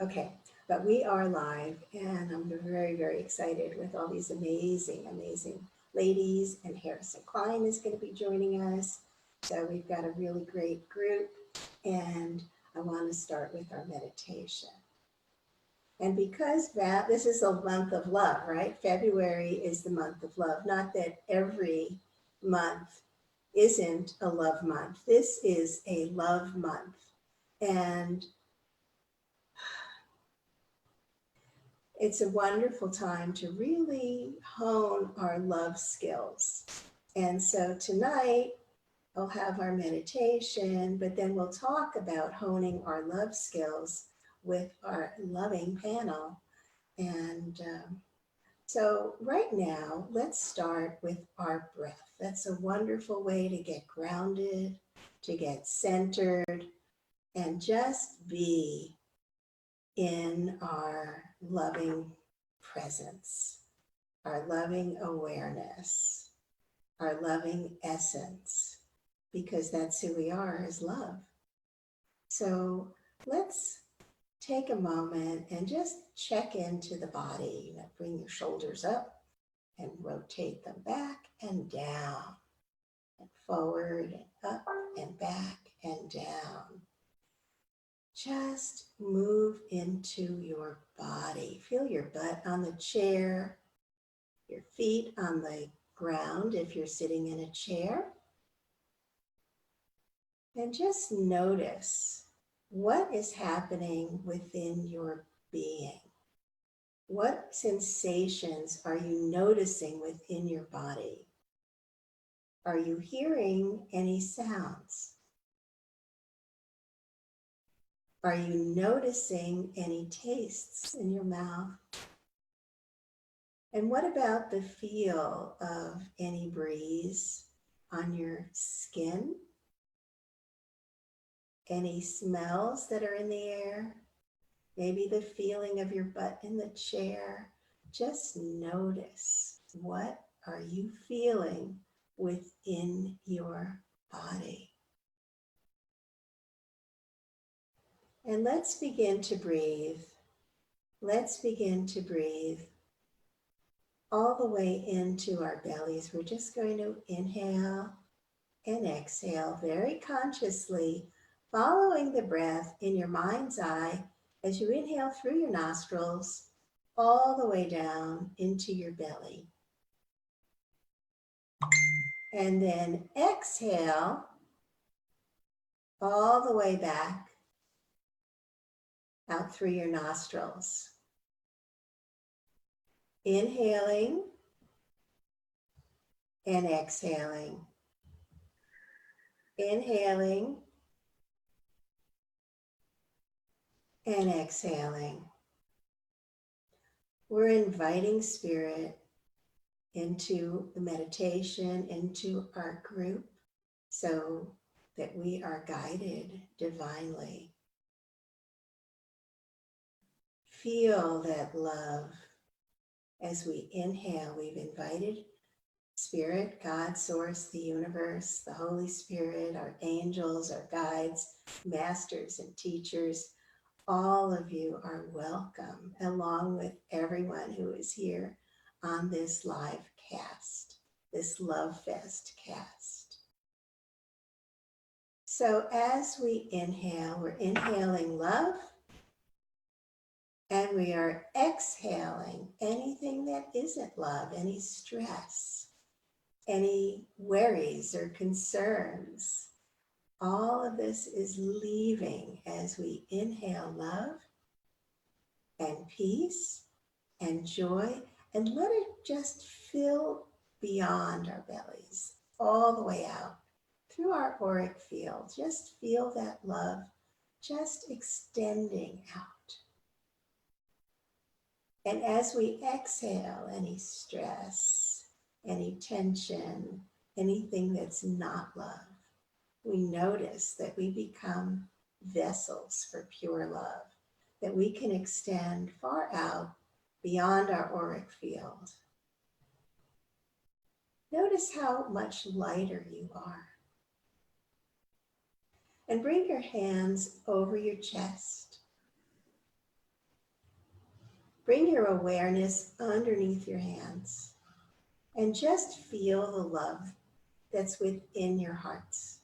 Okay, but we are live, and I'm very, very excited with all these amazing, amazing ladies. And Harrison Klein is going to be joining us. So we've got a really great group, and I want to start with our meditation. And because that this is a month of love, right? February is the month of love. Not that every month isn't a love month. This is a love month. And it's a wonderful time to really hone our love skills. And so tonight, I'll have our meditation, but then we'll talk about honing our love skills with our loving panel. And so, right now, let's start with our breath. That's a wonderful way to get grounded, to get centered, and just be in our loving presence, our loving awareness, our loving essence, because that's who we are as love. So let's take a moment and just check into the body. Bring your shoulders up and rotate them back and down, and forward and up and back and down. Just move into your body. Feel your butt on the chair, your feet on the ground if you're sitting in a chair. And just notice what is happening within your being. What sensations are you noticing within your body? Are you hearing any sounds? Are you noticing any tastes in your mouth? And what about the feel of any breeze on your skin? Any smells that are in the air? Maybe the feeling of your butt in the chair. Just notice, what are you feeling within your body? And let's begin to breathe. Let's begin to breathe all the way into our bellies. We're just going to inhale and exhale very consciously, following the breath in your mind's eye as you inhale through your nostrils all the way down into your belly. And then exhale all the way back out through your nostrils. Inhaling and exhaling. Inhaling and exhaling. We're inviting spirit into the meditation, into our group, so that we are guided divinely. Feel that love. As we inhale, we've invited Spirit, God, Source, the universe, the Holy Spirit, our angels, our guides, masters, and teachers. All of you are welcome, along with everyone who is here on this live cast, this Love Fest cast. So as we inhale, we're inhaling love, and we are exhaling anything that isn't love, any stress, any worries or concerns. All of this is leaving as we inhale love and peace and joy, and let it just fill beyond our bellies, all the way out through our auric field. Just feel that love just extending out. And as we exhale any stress, any tension, anything that's not love, we notice that we become vessels for pure love, that we can extend far out beyond our auric field. Notice how much lighter you are. And bring your hands over your chest. bring your awareness underneath your hands and just feel the love that's within your hearts.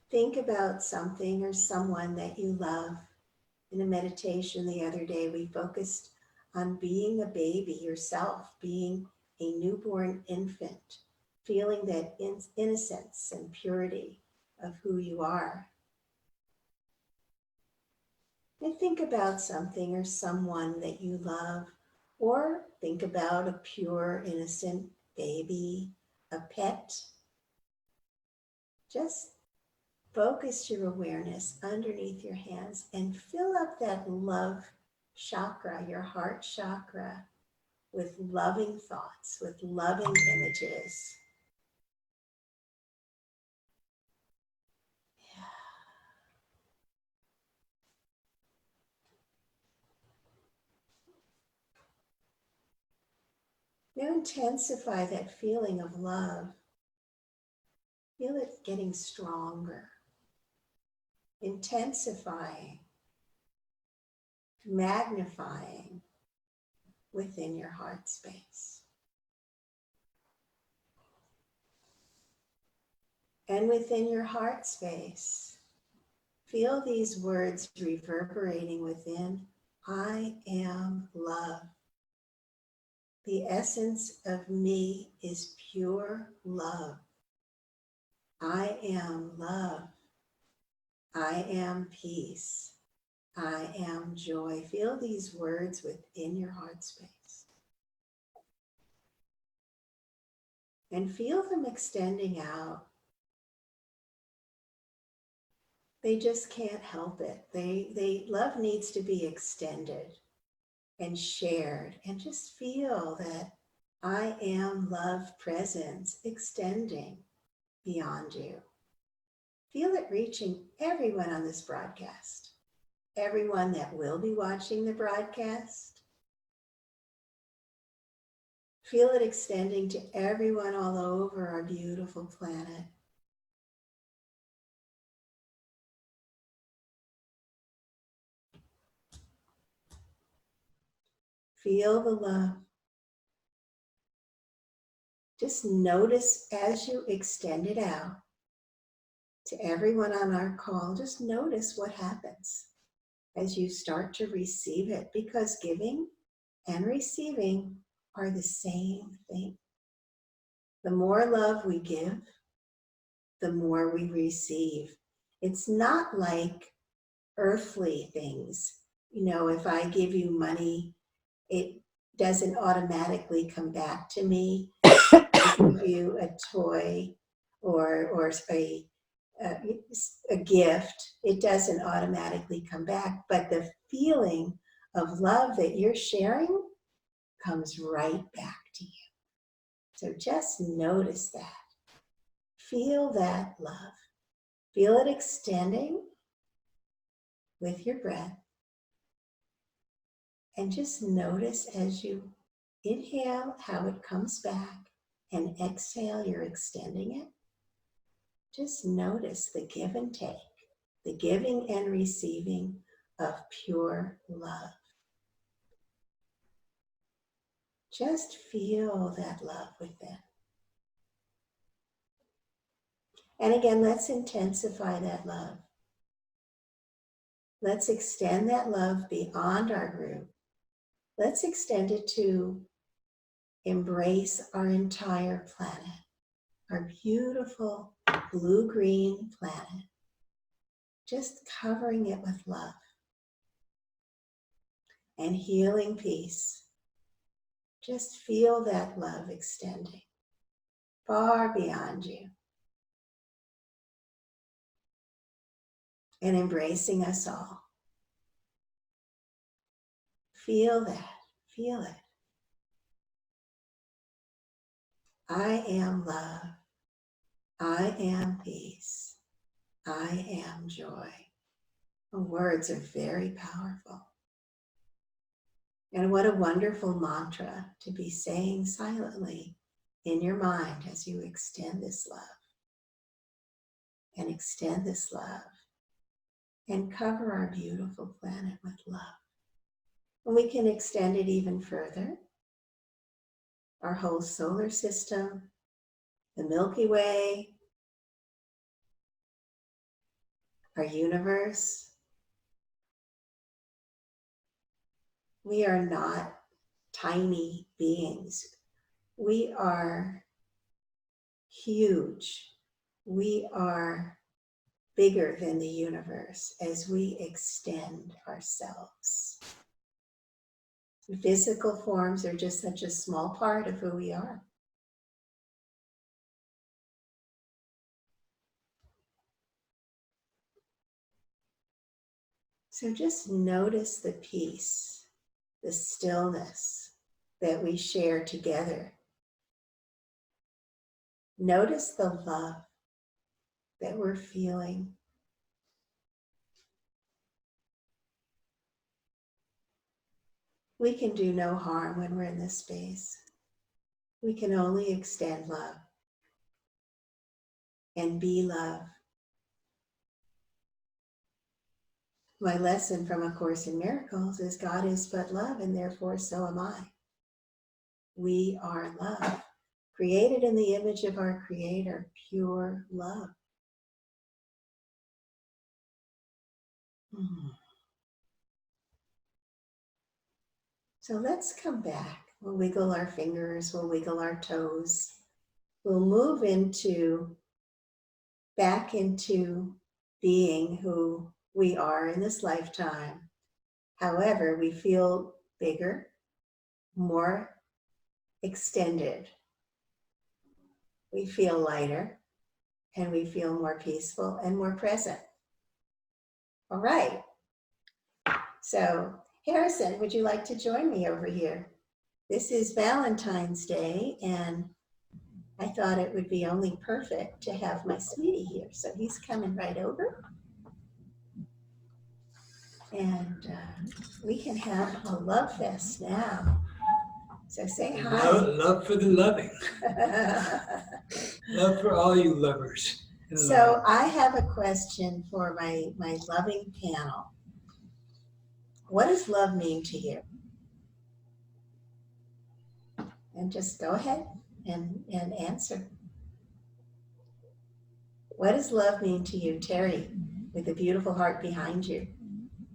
Think about something or someone that you love. In a meditation the other day, we focused on being a baby yourself, being a newborn infant, feeling that innocence and purity of who you are. And think about something or someone that you love, or think about a pure, innocent baby, a pet. Just focus your awareness underneath your hands and fill up that love chakra, your heart chakra, with loving thoughts, with loving images. Now intensify that feeling of love. Feel it getting stronger, intensifying, magnifying within your heart space. And within your heart space, feel these words reverberating within. I am love. The essence of me is pure love. I am love. I am peace. I am joy. Feel these words within your heart space. And feel them extending out. They just can't help it. Love needs to be extended and shared. And just feel that I am love presence extending beyond you. Feel it reaching everyone on this broadcast, everyone that will be watching the broadcast. Feel it extending to everyone all over our beautiful planet. Feel the love. Just notice as you extend it out to everyone on our call, just notice what happens as you start to receive it, because giving and receiving are the same thing. The more love we give, the more we receive. It's not like earthly things. You know, if I give you money, it doesn't automatically come back to me. I give you a toy or a gift, it doesn't automatically come back. But the feeling of love that you're sharing comes right back to you. So just notice that. Feel that love. Feel it extending with your breath. And just notice as you inhale how it comes back, and exhale, you're extending it. Just notice the give and take, the giving and receiving of pure love. Just feel that love within. And again, let's intensify that love. Let's extend that love beyond our group. Let's extend it to embrace our entire planet, our beautiful blue-green planet, just covering it with love and healing peace. Just feel that love extending far beyond you and embracing us all. Feel that, feel it. I am love. I am peace. I am joy. The words are very powerful. And what a wonderful mantra to be saying silently in your mind as you extend this love. And extend this love and cover our beautiful planet with love. And we can extend it even further. Our whole solar system, the Milky Way, our universe. We are not tiny beings. We are huge. We are bigger than the universe as we extend ourselves. Physical forms are just such a small part of who we are. So just notice the peace, the stillness that we share together. Notice the love that we're feeling. We can do no harm when we're in this space. We can only extend love and be love. My lesson from A Course in Miracles is God is but love, and therefore so am I. We are love, created in the image of our Creator, pure love. So let's come back. We'll wiggle our fingers, we'll wiggle our toes. We'll move back into being who we are in this lifetime. However, we feel bigger, more extended. We feel lighter, and we feel more peaceful and more present. All right. So, Harrison, would you like to join me over here? This is Valentine's Day, and I thought it would be only perfect to have my sweetie here. So he's coming right over. And we can have a love fest now. So say hi. Love for the loving. Love for all you lovers. So I have a question for my loving panel. What does love mean to you? And just go ahead and answer. What does love mean to you, Teri, with a beautiful heart behind you?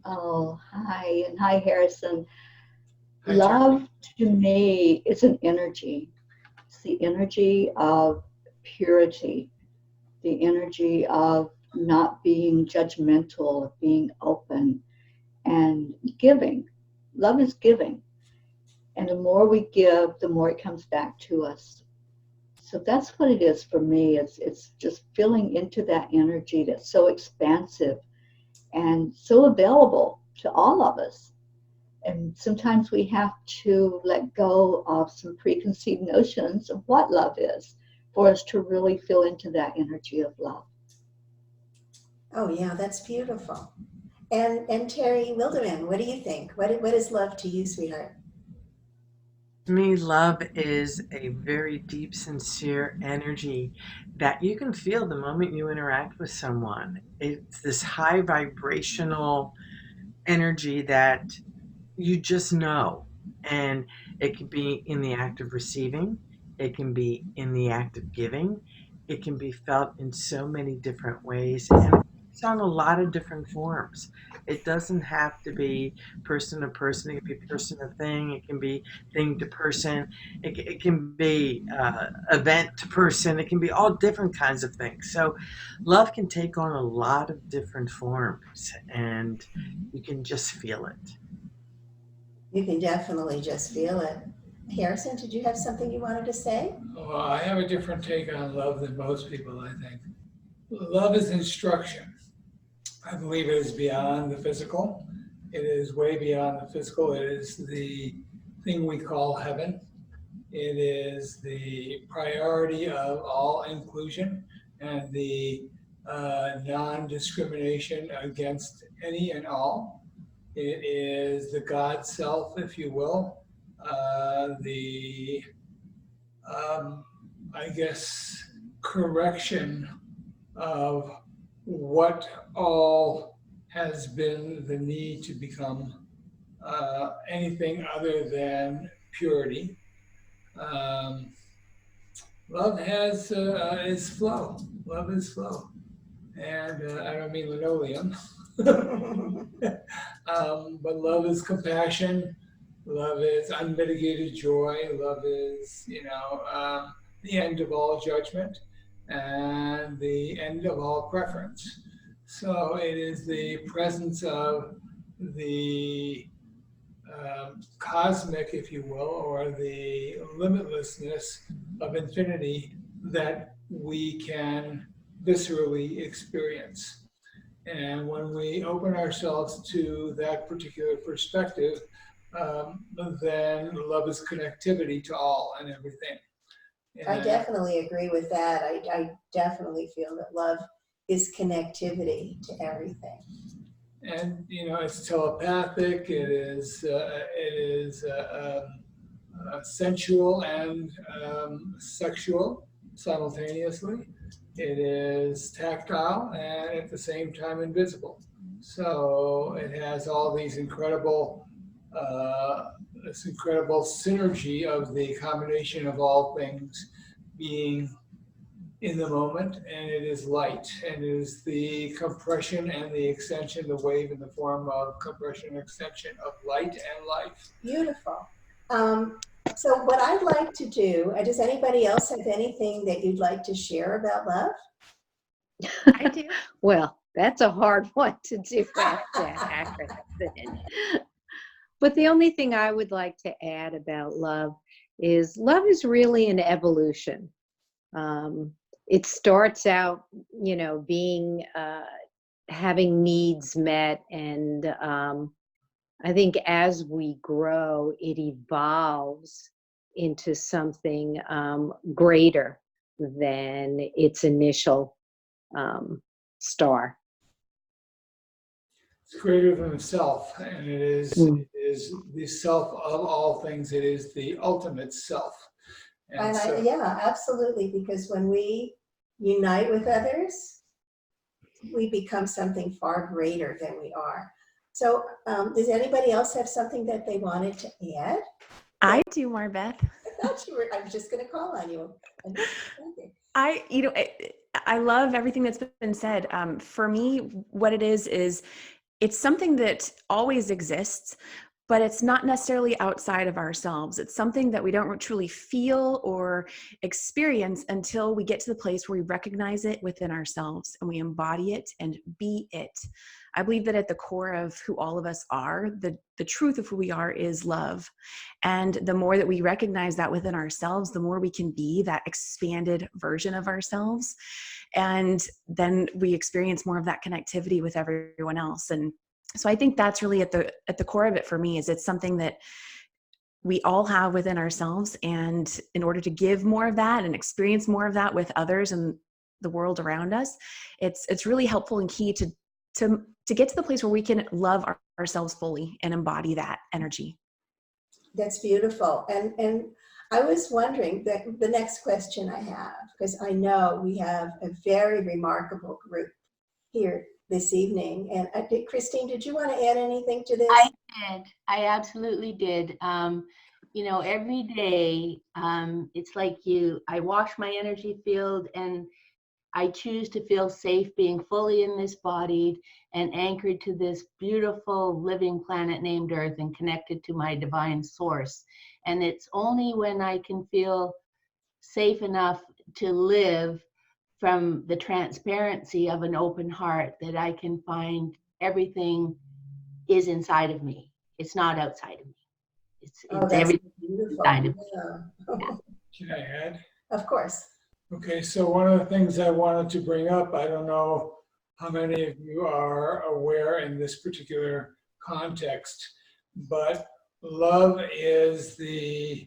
Oh, hi. And hi, Harrison. Hi, Love to me is an energy. It's the energy of purity, the energy of not being judgmental, of being open and giving. Love is giving. And the more we give, the more it comes back to us. So that's what it is for me. It's just filling into that energy that's so expansive and so available to all of us. And sometimes we have to let go of some preconceived notions of what love is for us to really feel into that energy of love. Oh yeah, that's beautiful. And Teri Wildemann, what do you think? What is love to you, sweetheart? To me, love is a very deep, sincere energy that you can feel the moment you interact with someone. It's this high vibrational energy that you just know. And it can be in the act of receiving, it can be in the act of giving, it can be felt in so many different ways. And it takes on a lot of different forms. It doesn't have to be person to person, it can be person to thing, it can be thing to person, it can be event to person, it can be all different kinds of things. So love can take on a lot of different forms, and you can just feel it. You can definitely just feel it. Harrison, did you have something you wanted to say? Well, I have a different take on love than most people, I think. Love is instruction. I believe it is beyond the physical. It is way beyond the physical. It is the thing we call heaven. It is the priority of all inclusion and the non-discrimination against any and all. It is the God self, if you will, the I guess correction of what all has been the need to become anything other than purity. Um, love is flow. Love is flow, and I don't mean linoleum. But love is compassion. Love is unmitigated joy. Love is, the end of all judgment and the end of all preference. So it is the presence of the cosmic, if you will, or the limitlessness of infinity that we can viscerally experience. And when we open ourselves to that particular perspective, then love is connectivity to all and everything. I And, definitely agree with that. I definitely feel that love is connectivity to everything. and it's telepathic. It is sensual and sexual simultaneously. It is tactile and at the same time invisible. So it has all these this incredible synergy of the combination of all things being in the moment, and it is light, and it is the compression and the extension, the wave in the form of compression and extension of light and life. Beautiful. So what I'd like to do, does anybody else have anything that you'd like to share about love? I do. Well, that's a hard one to do after accident. But the only thing I would like to add about love is really an evolution. It starts out, being having needs met, and I think as we grow, it evolves into something greater than its initial star. It's greater than the self, and it is the self of all things. It is the ultimate self. And so, Yeah, absolutely, because when we unite with others, we become something far greater than we are. So does anybody else have something that they wanted to add? I do, MarBeth. I thought you were, I was just going to call on you. I love everything that's been said. For me, what it is it's something that always exists, but it's not necessarily outside of ourselves. It's something that we don't truly feel or experience until we get to the place where we recognize it within ourselves and we embody it and be it. I believe that at the core of who all of us are, the truth of who we are is love. And the more that we recognize that within ourselves, the more we can be that expanded version of ourselves. And then we experience more of that connectivity with everyone else. And so I think that's really at the core of it for me, is it's something that we all have within ourselves. And in order to give more of that and experience more of that with others and the world around us, it's really helpful and key to get to the place where we can love ourselves fully and embody that energy. That's beautiful. And I was wondering that the next question I have, because I know we have a very remarkable group here this evening. And Christine, did you want to add anything to this? I did. I absolutely did. Every day, it's like I wash my energy field, and I choose to feel safe being fully in this body and anchored to this beautiful living planet named Earth and connected to my divine source. And it's only when I can feel safe enough to live from the transparency of an open heart that I can find everything is inside of me. It's not outside of me. It's everything inside of me. Yeah. can I add? Of course. Okay, so one of the things I wanted to bring up, I don't know how many of you are aware in this particular context, but love is the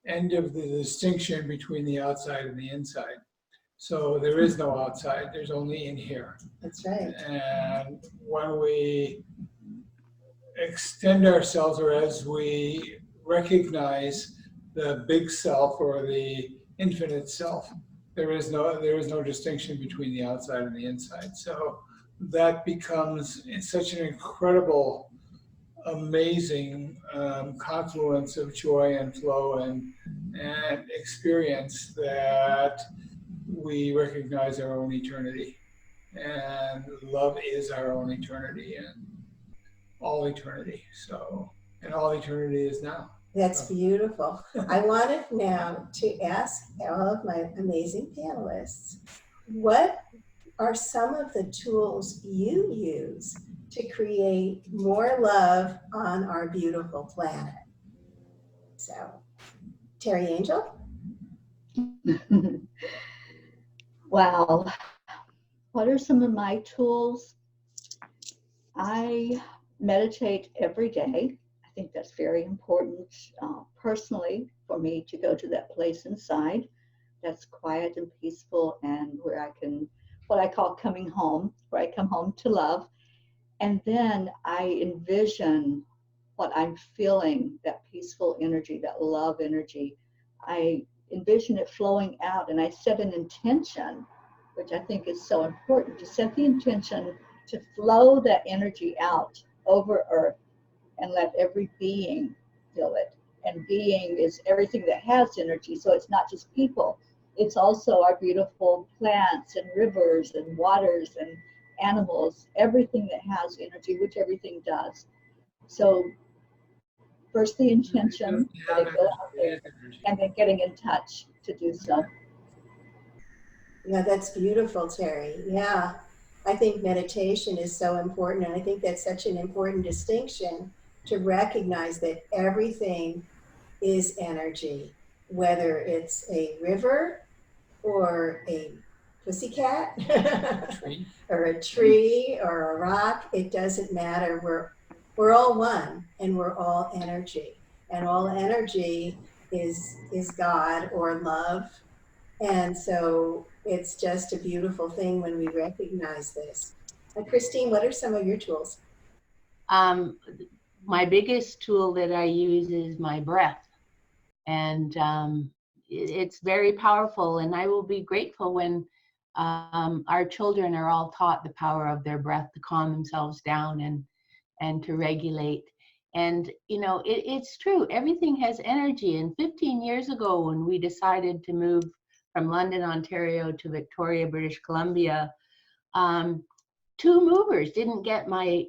end of the distinction between the outside and the inside. So there is no outside, there's only in here. That's right. And when we extend ourselves, or as we recognize the big self or the infinite self, there is no distinction between the outside and the inside. So that becomes such an incredible, amazing confluence of joy and flow and experience that we recognize our own eternity. And love is our own eternity and all eternity. So, and all eternity is now. That's beautiful. I wanted now to ask all of my amazing panelists, what are some of the tools you use to create more love on our beautiful planet? So, Teri Angel? Wow. What are some of my tools? I meditate every day. I think that's very important personally for me to go to that place inside that's quiet and peaceful and where I can, what I call coming home, where I come home to love. And then I envision what I'm feeling, that peaceful energy, that love energy. I envision it flowing out and I set an intention, which I think is so important, to set the intention to flow that energy out over Earth and let every being feel it. And being is everything that has energy, so it's not just people. It's also our beautiful plants and rivers and waters and animals, everything that has energy, which everything does. So first the intention, let it go out there, and then getting in touch to do so. Yeah, that's beautiful, Teri. Yeah, I think meditation is so important. And I think that's such an important distinction to recognize that everything is energy, whether it's a river or a pussycat or a tree or a rock. It doesn't matter. We're all one and we're all energy. And all energy is God or love. And so it's just a beautiful thing when we recognize this. Christine, what are some of your tools? My biggest tool that I use is my breath. And it's very powerful. And I will be grateful when our children are all taught the power of their breath to calm themselves down and to regulate. And, you know, it's true. Everything has energy. And 15 years ago, when we decided to move from London, Ontario to Victoria, British Columbia, 2 movers didn't get my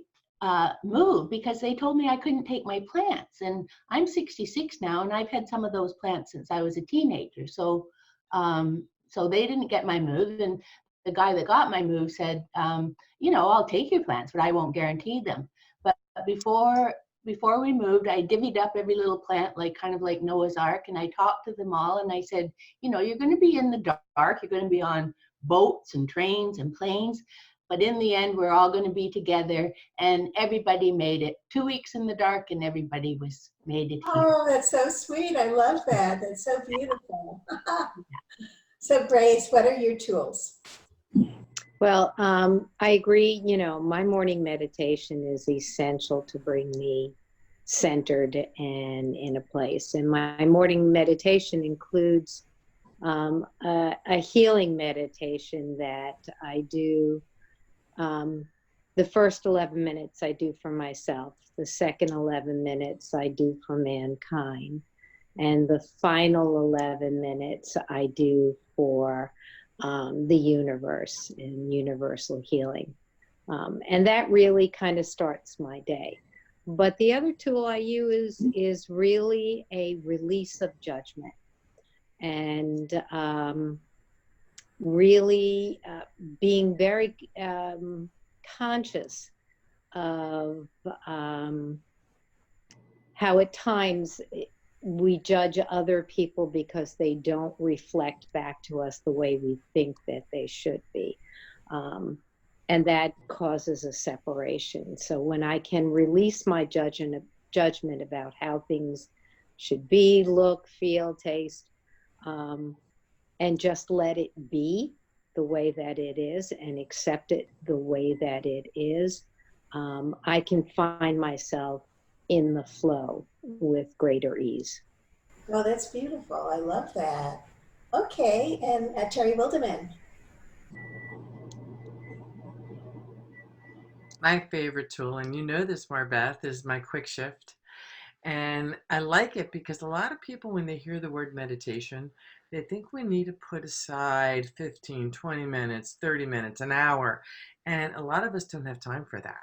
move because they told me I couldn't take my plants. And I'm 66 now, and I've had some of those plants since I was a teenager. So, so they didn't get my move. And the guy that got my move said, you know, I'll take your plants, but I won't guarantee them. But before we moved, I divvied up every little plant, like kind of like Noah's Ark, and I talked to them all. And I said, you know, you're going to be in the dark. You're going to be on boats and trains and planes. But in the end, we're all going to be together, and everybody made it. 2 weeks in the dark, and everybody made it here. Oh, that's so sweet. I love that. That's so beautiful. So Grace, what are your tools? Well, I agree. You know, my morning meditation is essential to bring me centered and in a place. And my morning meditation includes a healing meditation that I do. The first 11 minutes I do for myself. The second 11 minutes I do for mankind. And the final 11 minutes I do for the universe and universal healing. And that really kind of starts my day. But the other tool I use is really a release of judgment. And really being very conscious of how at times we judge other people because they don't reflect back to us the way we think that they should be. And that causes a separation. So when I can release my judgment about how things should be, look, feel, taste, and just let it be the way that it is and accept it the way that it is, I can find myself in the flow with greater ease. Oh, that's beautiful. I love that. Okay, and Teri Wildemann. My favorite tool, and you know this, MarBeth, is my quick shift. And I like it because a lot of people, when they hear the word meditation, they think we need to put aside 15, 20 minutes, 30 minutes, an hour. And a lot of us don't have time for that.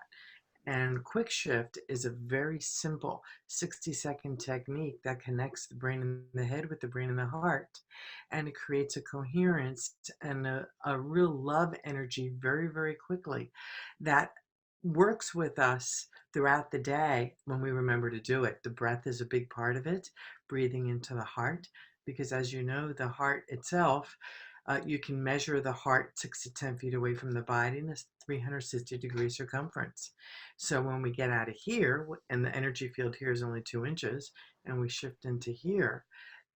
And quick shift is a very simple 60-second technique that connects the brain and the head with the brain and the heart. And it creates a coherence and a real love energy very, very quickly that works with us throughout the day when we remember to do it. The breath is a big part of it, breathing into the heart, because as you know, the heart itself, you can measure the heart 6 to 10 feet away from the body in a 360-degree circumference. So when we get out of here, and the energy field here is only 2 inches, and we shift into here,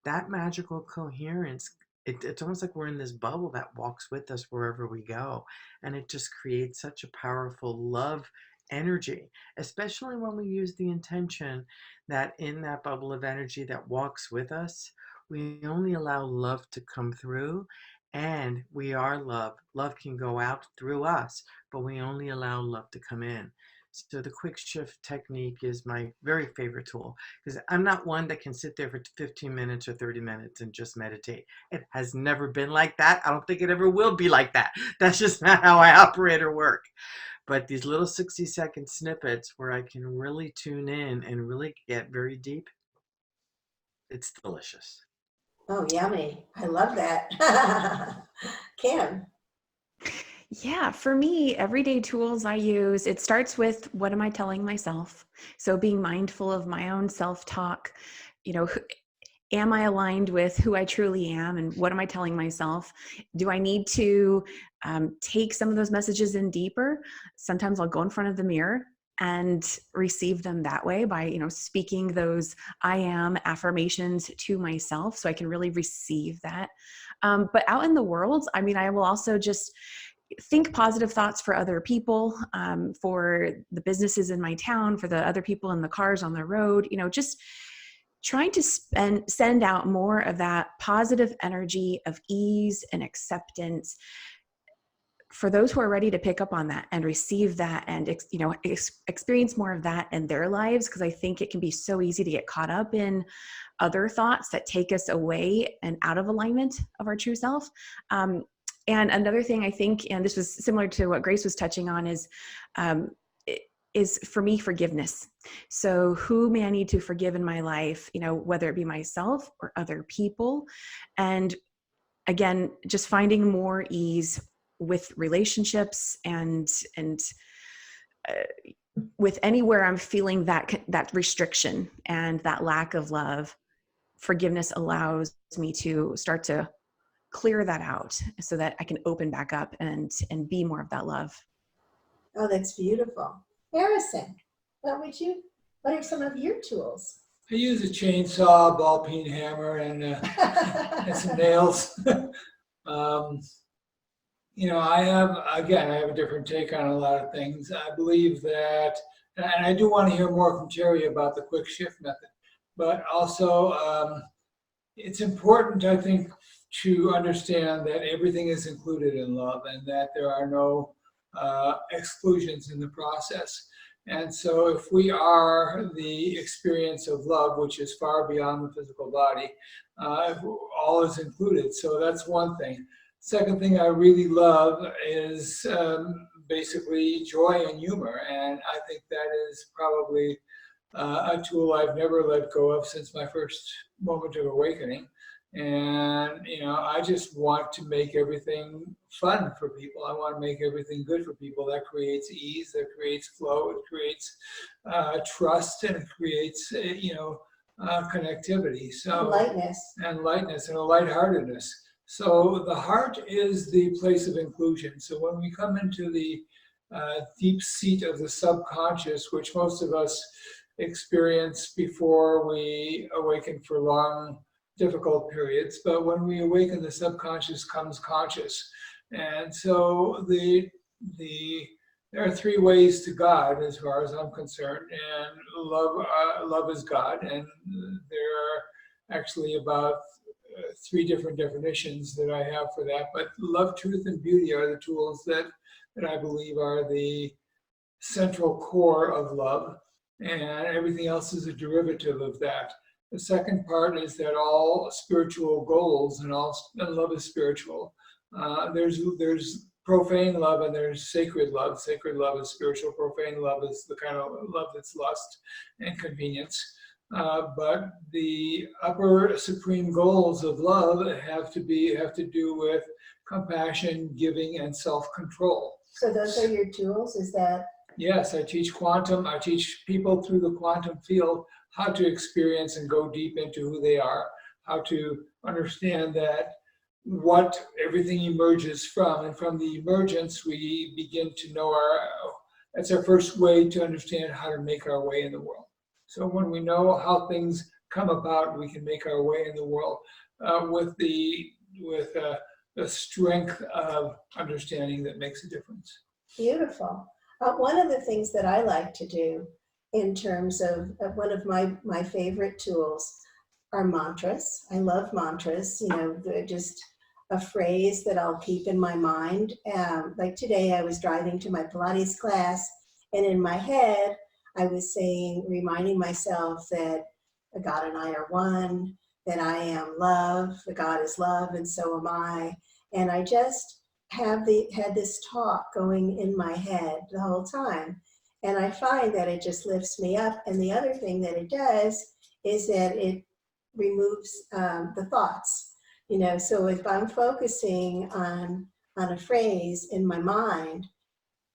that magical coherence, it's almost like we're in this bubble that walks with us wherever we go. And it just creates such a powerful love energy, especially when we use the intention that in that bubble of energy that walks with us, we only allow love to come through, and we are love. Love can go out through us, but we only allow love to come in. So the quick shift technique is my very favorite tool, because I'm not one that can sit there for 15 minutes or 30 minutes and just meditate. It has never been like that. I don't think it ever will be like that. That's just not how I operate or work. But these little 60-second snippets where I can really tune in and really get very deep, it's delicious. Oh, yummy. I love that. Kim. Yeah, for me, everyday tools I use, it starts with what am I telling myself? So being mindful of my own self-talk, am I aligned with who I truly am and what am I telling myself? Do I need to take some of those messages in deeper? Sometimes I'll go in front of the mirror and receive them that way by, speaking those I am affirmations to myself so I can really receive that. But out in the world, I will also just think positive thoughts for other people, for the businesses in my town, for the other people in the cars on the road, just trying to send out more of that positive energy of ease and acceptance for those who are ready to pick up on that and receive that and experience more of that in their lives, because I think it can be so easy to get caught up in other thoughts that take us away and out of alignment of our true self. And another thing I think, and this was similar to what Grace was touching on, is for me forgiveness. So who may I need to forgive in my life, whether it be myself or other people. And again, just finding more ease with relationships and with anywhere I'm feeling that restriction and that lack of love. Forgiveness allows me to start to clear that out so that I can open back up and be more of that love. Oh, that's beautiful. Harrison, what are some of your tools? I use a chainsaw, ball peen hammer, and some nails. I have a different take on a lot of things. I believe that, and I do want to hear more from Teri about the quick shift method, but also it's important, I think, to understand that everything is included in love and that there are no exclusions in the process. And so if we are the experience of love, which is far beyond the physical body, all is included. So that's one thing. Second thing I really love is basically joy and humor. And I think that is probably a tool I've never let go of since my first moment of awakening. And, I just want to make everything fun for people. I want to make everything good for people. That creates ease, that creates flow, it creates trust, and it creates, connectivity. So lightness and a lightheartedness. So the heart is the place of inclusion. So when we come into the deep seat of the subconscious, which most of us experience before we awaken for long, difficult periods, but when we awaken, the subconscious comes conscious. And so there are 3 ways to God as far as I'm concerned, and love is God, and there are actually about 3 different definitions that I have for that, but love, truth, and beauty are the tools that I believe are the central core of love, and everything else is a derivative of that. The second part is that all spiritual goals and love is spiritual. There's profane love and there's sacred love. Sacred love is spiritual. Profane love is the kind of love that's lust and convenience. But the upper supreme goals of love have to do with compassion, giving, and self-control. So those are your tools, is that? Yes, I teach quantum. I teach people through the quantum field how to experience and go deep into who they are, how to understand that what everything emerges from, and from the emergence we begin to know that's our first way to understand how to make our way in the world. So when we know how things come about, we can make our way in the world with the strength of understanding that makes a difference. Beautiful. One of the things that I like to do in terms of one of my favorite tools are mantras. I love mantras, they're just a phrase that I'll keep in my mind. Like today I was driving to my Pilates class, and in my head I was reminding myself that God and I are one, that I am love, that God is love, and so am I. And I just had this talk going in my head the whole time. And I find that it just lifts me up. And the other thing that it does is that it removes the thoughts. So if I'm focusing on a phrase in my mind,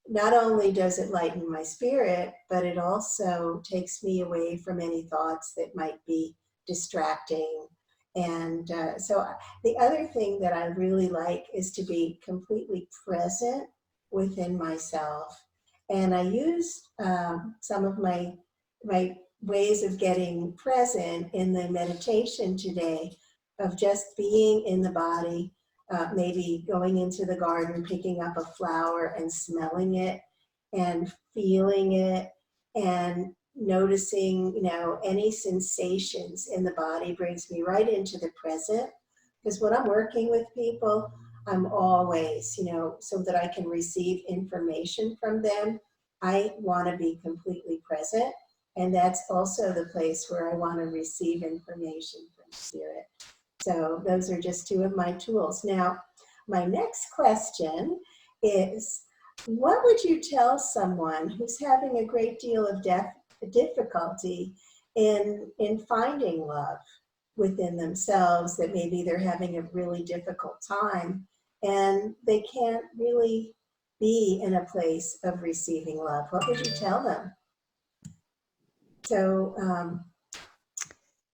not only does it lighten my spirit, but it also takes me away from any thoughts that might be distracting. And so the other thing that I really like is to be completely present within myself. And I used some of my ways of getting present in the meditation today, of just being in the body, maybe going into the garden, picking up a flower and smelling it and feeling it and noticing, any sensations in the body brings me right into the present. Because when I'm working with people, I'm always, so that I can receive information from them, I want to be completely present. And that's also the place where I want to receive information from spirit. So those are just two of my tools. Now, my next question is, what would you tell someone who's having a great deal of difficulty in finding love within themselves, that maybe they're having a really difficult time and they can't really be in a place of receiving love? What would you tell them? So,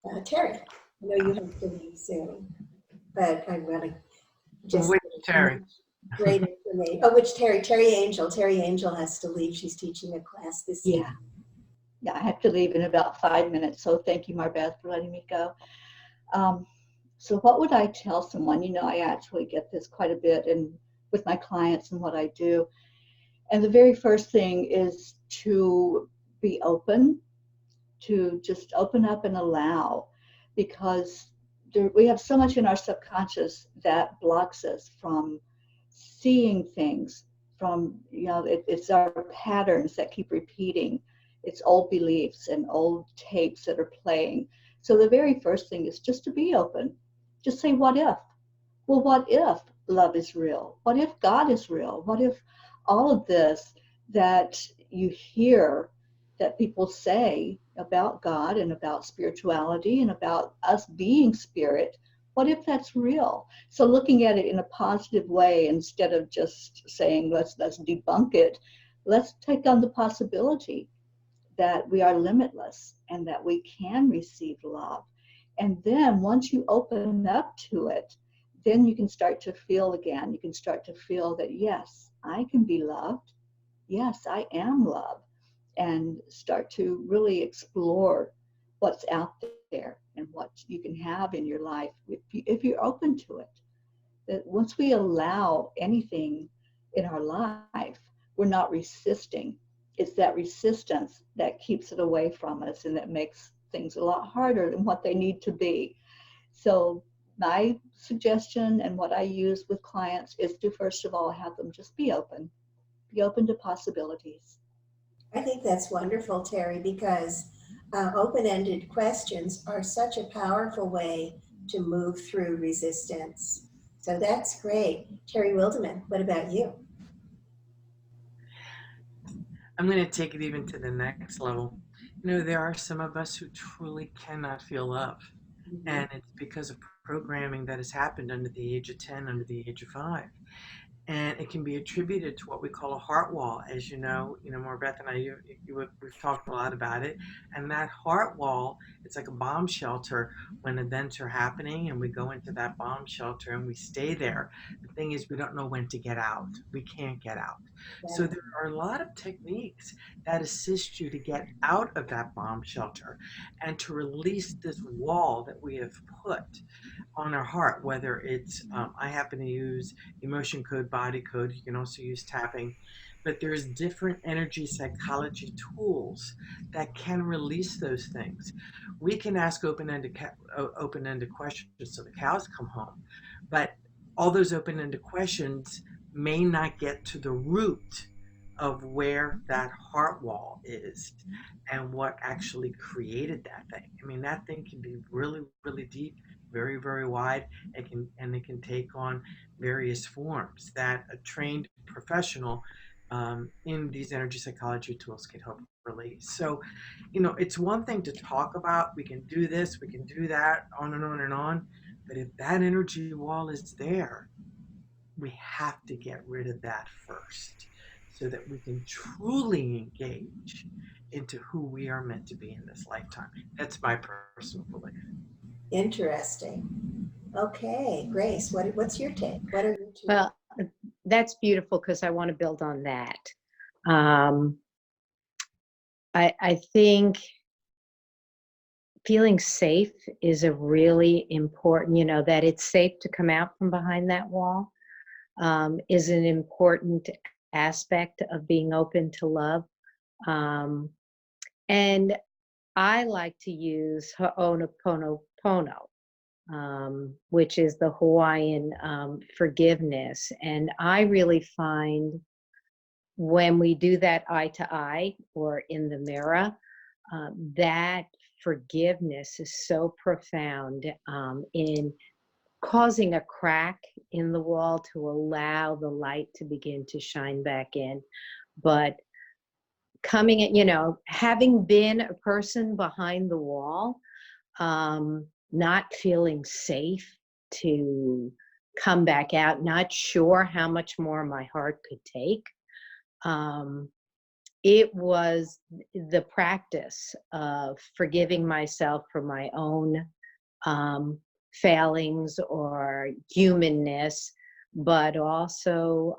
Teri, I know you have to leave soon, but I'm going to just... Which Teri? Great information. Oh, which Teri? Teri Angel. Teri Angel has to leave. She's teaching a class this year. Yeah, I have to leave in about 5 minutes. So thank you, MarBeth, for letting me go. So what would I tell someone? I actually get this quite a bit with my clients and what I do. And the very first thing is to be open, to just open up and allow, because we have so much in our subconscious that blocks us from seeing things, from, it's our patterns that keep repeating. It's old beliefs and old tapes that are playing. So the very first thing is just to be open. Just say, what if? Well, what if love is real? What if God is real? What if all of this that you hear that people say about God and about spirituality and about us being spirit, what if that's real? So looking at it in a positive way, instead of just saying, let's debunk it, let's take on the possibility that we are limitless and that we can receive love. And then once you open up to it, then you can start to feel again. You can start to feel that, yes, I can be loved. Yes, I am loved. And start to really explore what's out there and what you can have in your life if you're open to it. That once we allow anything in our life, we're not resisting. It's that resistance that keeps it away from us and that makes things a lot harder than what they need to be. So my suggestion and what I use with clients is to, first of all, have them just be open to possibilities. I think that's wonderful, Teri, because open-ended questions are such a powerful way to move through resistance. So that's great. Teri Wildemann, what about you? I'm going to take it even to the next level. You know, there are some of us who truly cannot feel love. And it's because of programming that has happened under the age of 10, under the age of 5. And it can be attributed to what we call a heart wall. As you know, MarBeth and I, we've talked a lot about it. And that heart wall, it's like a bomb shelter when events are happening, and we go into that bomb shelter and we stay there. The thing is, we don't know when to get out. We can't get out. So Yeah. there are a lot of techniques that assist you to get out of that bomb shelter and to release this wall that we have put on our heart, whether it's, I happen to use emotion code, body code. You can also use tapping, but there's different energy psychology tools that can release those things. We can ask open-ended questions so the cows come home, but all those open-ended questions may not get to the root of where that heart wall is and what actually created that thing. I mean, that thing can be really, really deep, very, very wide. It can take on various forms that a trained professional in these energy psychology tools can help release. So, you know, it's one thing to talk about. We can do this, we can do that, on and on and on. But if that energy wall is there, we have to get rid of that first so that we can truly engage into who we are meant to be in this lifetime. That's my personal belief. Interesting. Okay, Grace, what's your take? What are your two? Well, that's beautiful because I want to build on that. Um, I think feeling safe is a really important, you know, that it's safe to come out from behind that wall is an important aspect of being open to love. And I like to use Ho'oponopono, which is the Hawaiian forgiveness. And I really find when we do that eye to eye or in the mirror, that forgiveness is so profound in causing a crack in the wall to allow the light to begin to shine back in. But coming in, you know, having been a person behind the wall, not feeling safe to come back out, not sure how much more my heart could take. It was the practice of forgiving myself for my own failings or humanness, but also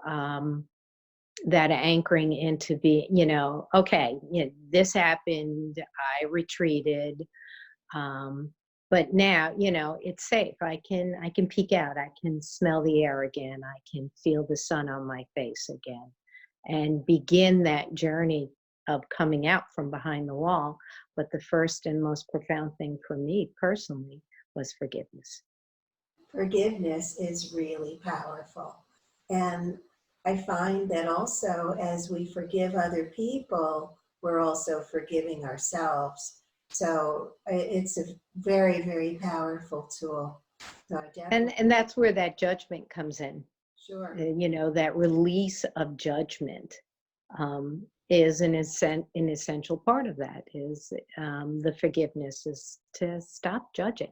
that anchoring into being, you know, okay, you know, this happened, I retreated, but now, you know, it's safe. I can peek out, I can smell the air again, I can feel the sun on my face again, and begin that journey of coming out from behind the wall. But the first and most profound thing for me personally was forgiveness. Forgiveness is really powerful. And I find that also as we forgive other people, we're also forgiving ourselves. So it's a very, very powerful tool. So I definitely, And that's where that judgment comes in. sure. You know, that release of judgment is an essential part of that. Is the forgiveness is to stop judging.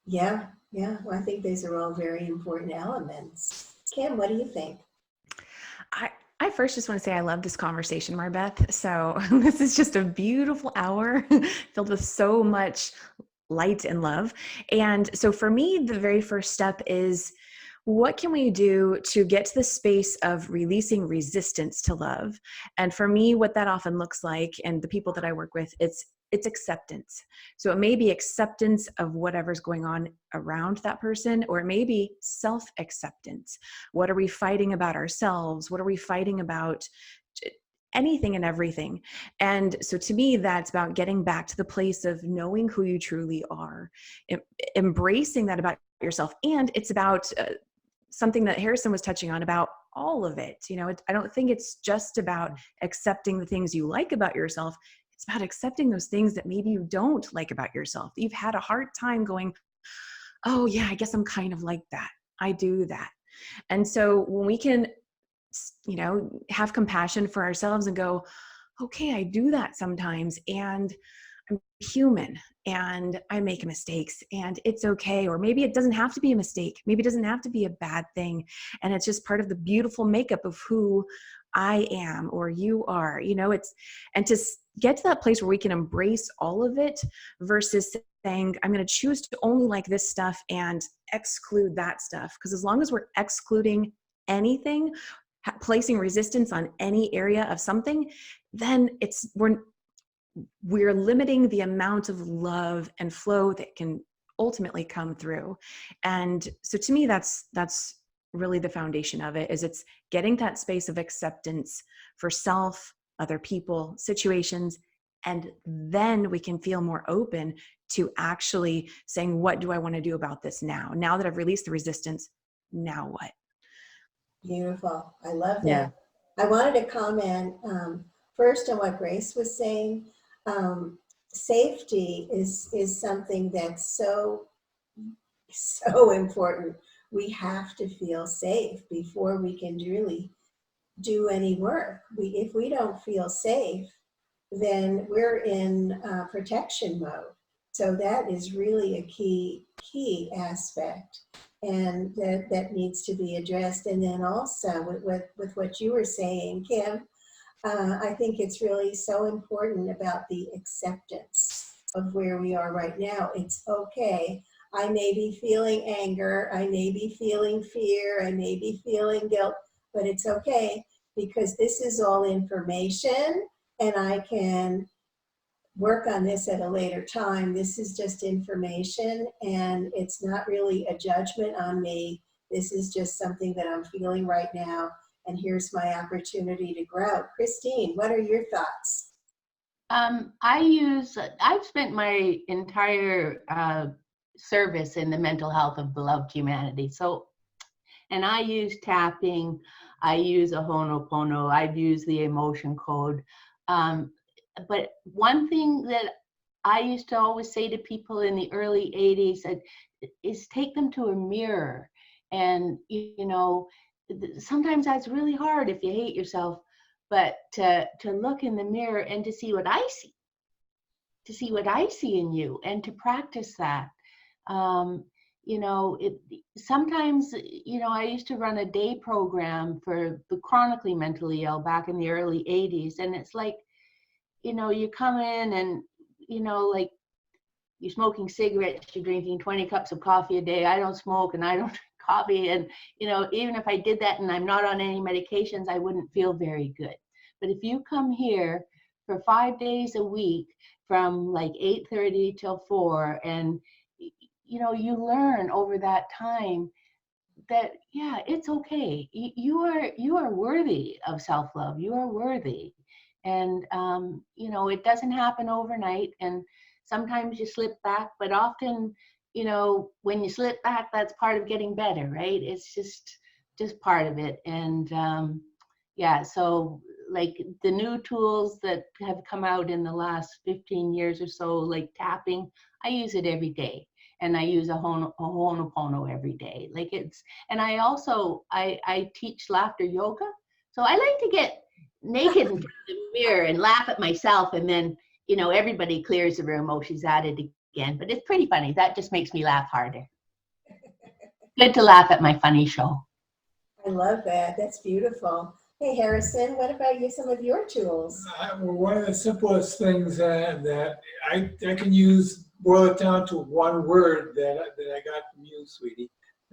Yeah, yeah. Well, I think these are all very important elements. Kim, what do you think? I first just want to say I love this conversation, MarBeth. So this is just a beautiful hour filled with so much light and love. And so for me, the very first step is, what can we do to get to the space of releasing resistance to love? And for me, what that often looks like, and the people that I work with, it's acceptance. So it may be acceptance of whatever's going on around that person, or it may be self-acceptance. What are we fighting about ourselves? What are we fighting about? Anything and everything. And so to me, that's about getting back to the place of knowing who you truly are, embracing that about yourself. And it's about something that Harrison was touching on about all of it. I don't think it's just about accepting the things you like about yourself. It's about accepting those things that maybe you don't like about yourself. You've had a hard time going, oh yeah, I guess I'm kind of like that. I do that. And so when we can, have compassion for ourselves and go, okay, I do that sometimes, and I'm human and I make mistakes and it's okay. Or maybe it doesn't have to be a mistake. Maybe it doesn't have to be a bad thing. And it's just part of the beautiful makeup of who I am or you are, and to get to that place where we can embrace all of it versus saying, I'm going to choose to only like this stuff and exclude that stuff. Because as long as we're excluding anything, placing resistance on any area of something, then we're limiting the amount of love and flow that can ultimately come through. And so to me, that's really the foundation of it, is it's getting that space of acceptance for self, other people, situations, and then we can feel more open to actually saying, what do I want to do about this now? Now that I've released the resistance, now what? Beautiful. I love that. Yeah. I wanted to comment first on what Grace was saying. Safety is something that's so important. We have to feel safe before we can really do any work. If we don't feel safe, then we're in protection mode. So that is really a key aspect, and that needs to be addressed. And then also with what you were saying, Kim, I think it's really so important about the acceptance of where we are right now. It's okay. I may be feeling anger. I may be feeling fear. I may be feeling guilt, but it's okay, because this is all information and I can work on this at a later time. This is just information and it's not really a judgment on me. This is just something that I'm feeling right now, and here's my opportunity to grow. Christine, what are your thoughts? I've spent my entire service in the mental health of beloved humanity. So, and I use tapping, I use a Ho'oponopono, I've used the emotion code. But one thing that I used to always say to people in the early 80s is take them to a mirror. And, sometimes that's really hard if you hate yourself, but to look in the mirror and to see what I see in you, and to practice that. Sometimes, I used to run a day program for the chronically mentally ill back in the early 80s. And it's like, you come in and, like, you're smoking cigarettes, you're drinking 20 cups of coffee a day. I don't smoke and I don't drink coffee. And, even if I did that and I'm not on any medications, I wouldn't feel very good. But if you come here for 5 days a week from like 8:30 till 4, and, you learn over that time that, yeah, it's okay. You are worthy of self-love. You are worthy. And, it doesn't happen overnight. And sometimes you slip back, but often, when you slip back, that's part of getting better, right? It's just part of it. And so like the new tools that have come out in the last 15 years or so, like tapping, I use it every day. And I use a Ho'oponopono every day. And I also, I teach laughter yoga. So I like to get naked in front of the mirror and laugh at myself, and then everybody clears the room. Oh, she's at it again. But it's pretty funny. That just makes me laugh harder. Good to laugh at my funny show. I love that. That's beautiful. Hey, Harrison, what about some of your tools? Well, one of the simplest things that I can use, boil it down to one word that I got from you, sweetie,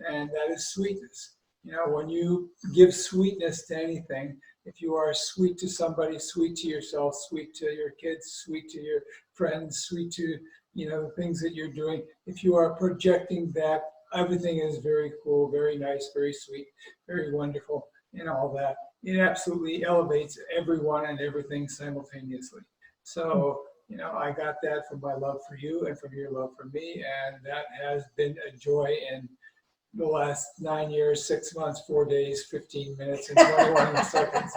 and that is sweetness. When you give sweetness to anything, if you are sweet to somebody, sweet to yourself, sweet to your kids, sweet to your friends, sweet to, the things that you're doing, if you are projecting that, everything is very cool, very nice, very sweet, very wonderful, and all that. It absolutely elevates everyone and everything simultaneously. So, I got that from my love for you and from your love for me, and that has been a joy. And the last 9 years, 6 months, 4 days, 15 minutes, and 21 seconds.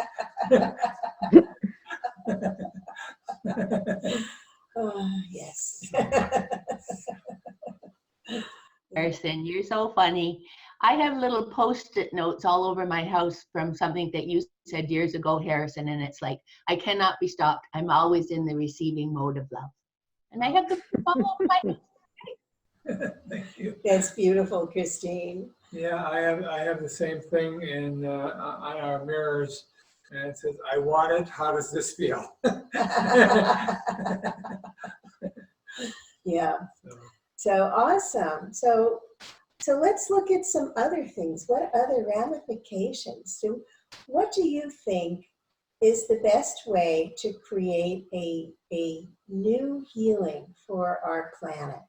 Oh, yes. Harrison, you're so funny. I have little post-it notes all over my house from something that you said years ago, Harrison, and it's like, I cannot be stopped. I'm always in the receiving mode of love. And I have to follow my. Thank you. That's beautiful, Christine. Yeah, I have the same thing in on our mirrors, and it says, "I want it. How does this feel?" Yeah. So, So awesome. So let's look at some other things. What other ramifications? So what do you think is the best way to create a new healing for our planet?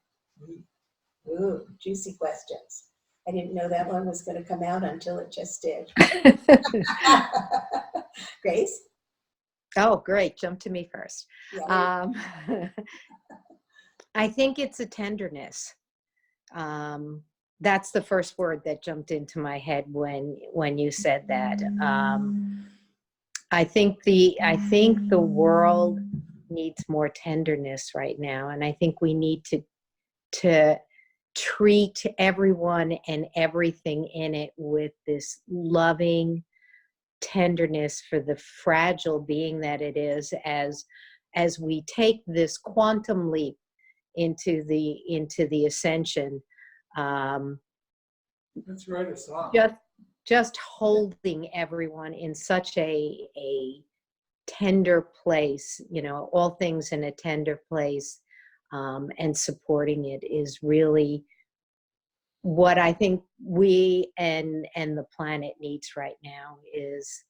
Ooh, juicy questions. I didn't know that one was going to come out until it just did. Grace? Oh, great. Jump to me first. Yeah. I think it's a tenderness. That's the first word that jumped into my head when you said that. I think the world needs more tenderness right now, and I think we need to treat everyone and everything in it with this loving tenderness for the fragile being that it is, as we take this quantum leap into the ascension. let's write a song. Just holding everyone in such a tender place, all things in a tender place, and supporting it is really what I think we and the planet needs right now, is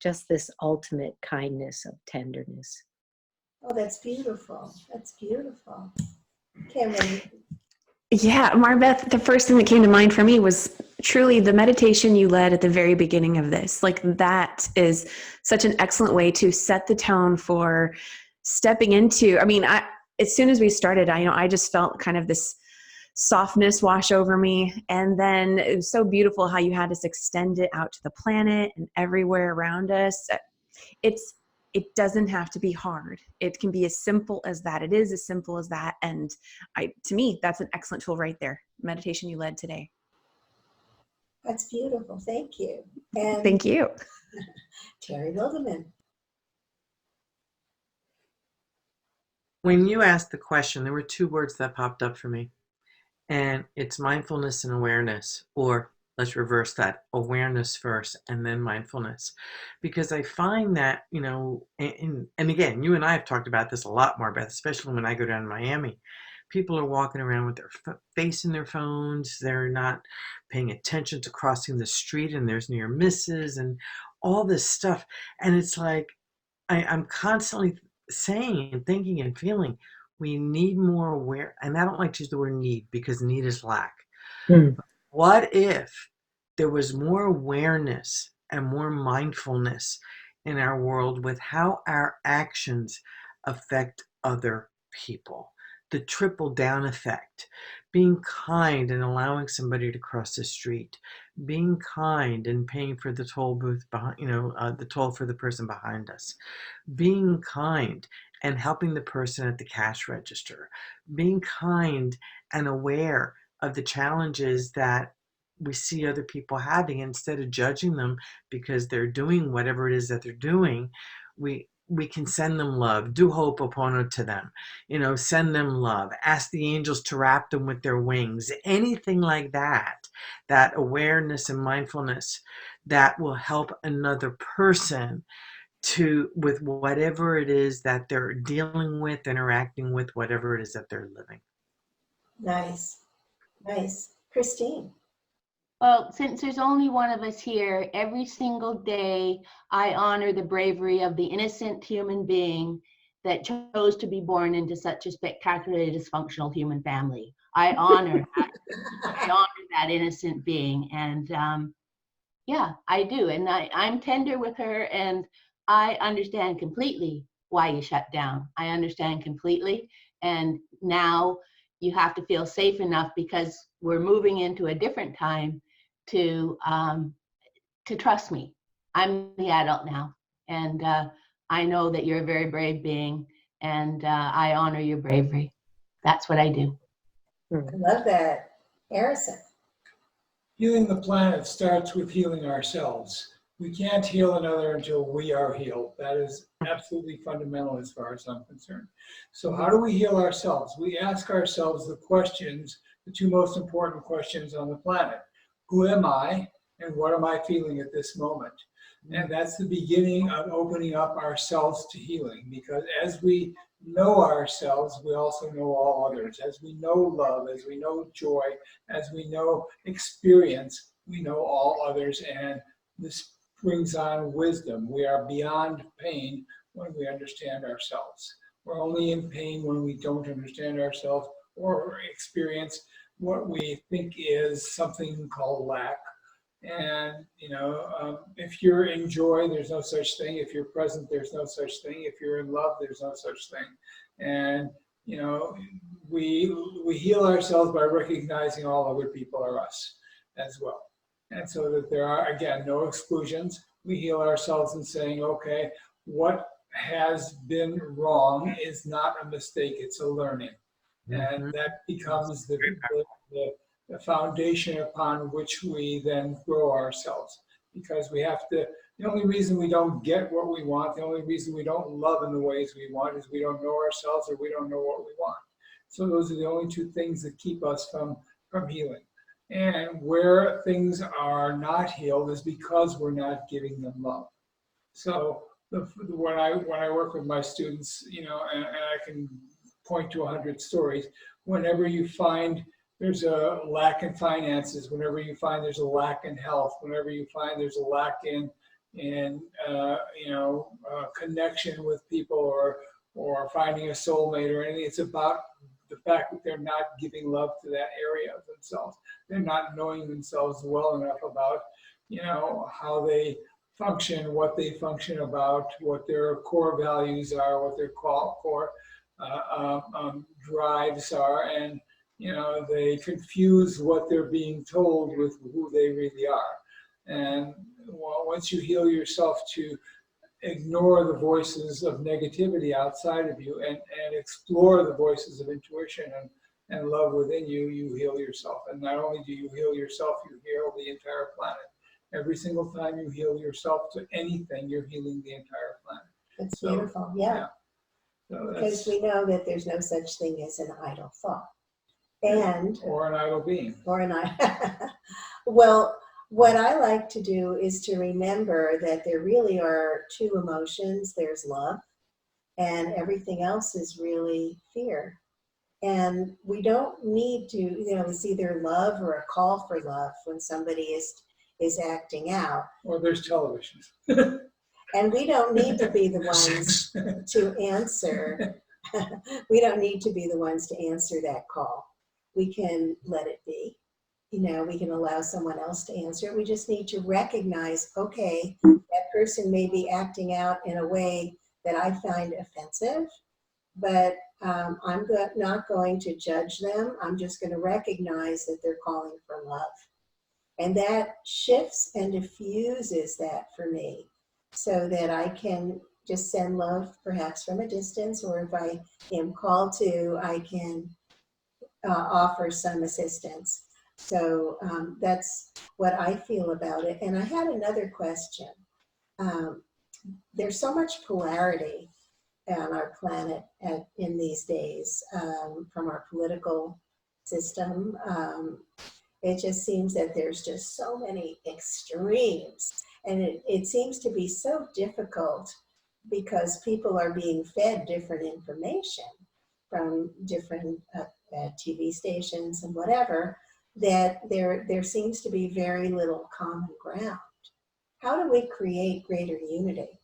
just this ultimate kindness of tenderness. Oh, that's beautiful. That's beautiful. Cameron. Yeah, MarBeth, the first thing that came to mind for me was truly the meditation you led at the very beginning of this. Like, that is such an excellent way to set the tone for stepping into, as soon as we started, I just felt kind of this softness wash over me. And then it was so beautiful how you had us extend it out to the planet and everywhere around us. It doesn't have to be hard. It can be as simple as that. It is as simple as that. And to me, that's an excellent tool right there. Meditation you led today. That's beautiful. Thank you. And Thank you. Teri Wildemann. When you asked the question, there were two words that popped up for me, and it's mindfulness and awareness, or let's reverse that, awareness first and then mindfulness. Because I find that, and again, you and I have talked about this a lot, MarBeth, especially when I go down to Miami. People are walking around with their face in their phones. They're not paying attention to crossing the street, and there's near misses and all this stuff. And it's like, I'm constantly saying and thinking and feeling, we need more aware, and I don't like to use the word need, because need is lack. What if there was more awareness and more mindfulness in our world with how our actions affect other people? The triple down effect, being kind and allowing somebody to cross the street, being kind and paying for the toll booth behind, the toll for the person behind us, being kind and helping the person at the cash register, being kind and aware of the challenges that we see other people having. Instead of judging them because they're doing whatever it is that they're doing, we can send them love, do ho'oponopono to them, send them love, ask the angels to wrap them with their wings, anything like that, that awareness and mindfulness that will help another person with whatever it is that they're dealing with, interacting with, whatever it is that they're living. Nice. Christine. Well, since there's only one of us here, every single day I honor the bravery of the innocent human being that chose to be born into such a spectacularly dysfunctional human family. I honor that. I honor that innocent being. And yeah, I do. And I'm tender with her, and I understand completely why you shut down. I understand completely. And now you have to feel safe enough, because we're moving into a different time, to trust me. I'm the adult now, and I know that you're a very brave being, and I honor your bravery. That's what I do. I love that. Harrison. Healing the planet starts with healing ourselves. We can't heal another until we are healed. That is absolutely fundamental as far as I'm concerned. So how do we heal ourselves? We ask ourselves the questions, the two most important questions on the planet. Who am I, and what am I feeling at this moment? And that's the beginning of opening up ourselves to healing, because as we know ourselves, we also know all others. As we know love, as we know joy, as we know experience, we know all others, and this brings on wisdom. We are beyond pain when we understand ourselves. We're only in pain when we don't understand ourselves or experience what we think is something called lack. And, if you're in joy, there's no such thing. If you're present, there's no such thing. If you're in love, there's no such thing. And, we heal ourselves by recognizing all other people are us as well. And so that there are, again, no exclusions. We heal ourselves in saying, okay, what has been wrong is not a mistake, it's a learning. And that becomes the foundation upon which we then grow ourselves. Because we have to, the only reason we don't get what we want, the only reason we don't love in the ways we want is we don't know ourselves, or we don't know what we want. So those are the only two things that keep us from healing. And where things are not healed is because we're not giving them love. So when I work with my students, and I can point to 100 stories, whenever you find there's a lack in finances, whenever you find there's a lack in health, whenever you find there's a lack in connection with people, or finding a soulmate or anything, it's about the fact that they're not giving love to that area of themselves. They're not knowing themselves well enough about, how they function, what they function about, what their core values are, what their core drives are, and they confuse what they're being told with who they really are. And once you heal yourself to ignore the voices of negativity outside of you and explore the voices of intuition and love within you, you heal yourself. And not only do you heal yourself, you heal the entire planet. Every single time you heal yourself to anything, you're healing the entire planet. That's beautiful, yeah. So because we know that there's no such thing as an idle thought. And or an idle being. Well, what I like to do is to remember that there really are two emotions. There's love, and everything else is really fear. And we don't need to, it's either love or a call for love when somebody is acting out. Or there's television. And we don't need to be the ones to answer. We don't need to be the ones to answer that call. We can let it be. We can allow someone else to answer it. We just need to recognize, okay, that person may be acting out in a way that I find offensive, but I'm not going to judge them. I'm just going to recognize that they're calling for love. And that shifts and diffuses that for me so that I can just send love perhaps from a distance, or if I am called to, I can offer some assistance. So that's what I feel about it. And I had another question. There's so much polarity on our planet in these days, from our political system. It just seems that there's just so many extremes. And it seems to be so difficult because people are being fed different information from different TV stations and whatever, that there seems to be very little common ground. How do we create greater unity?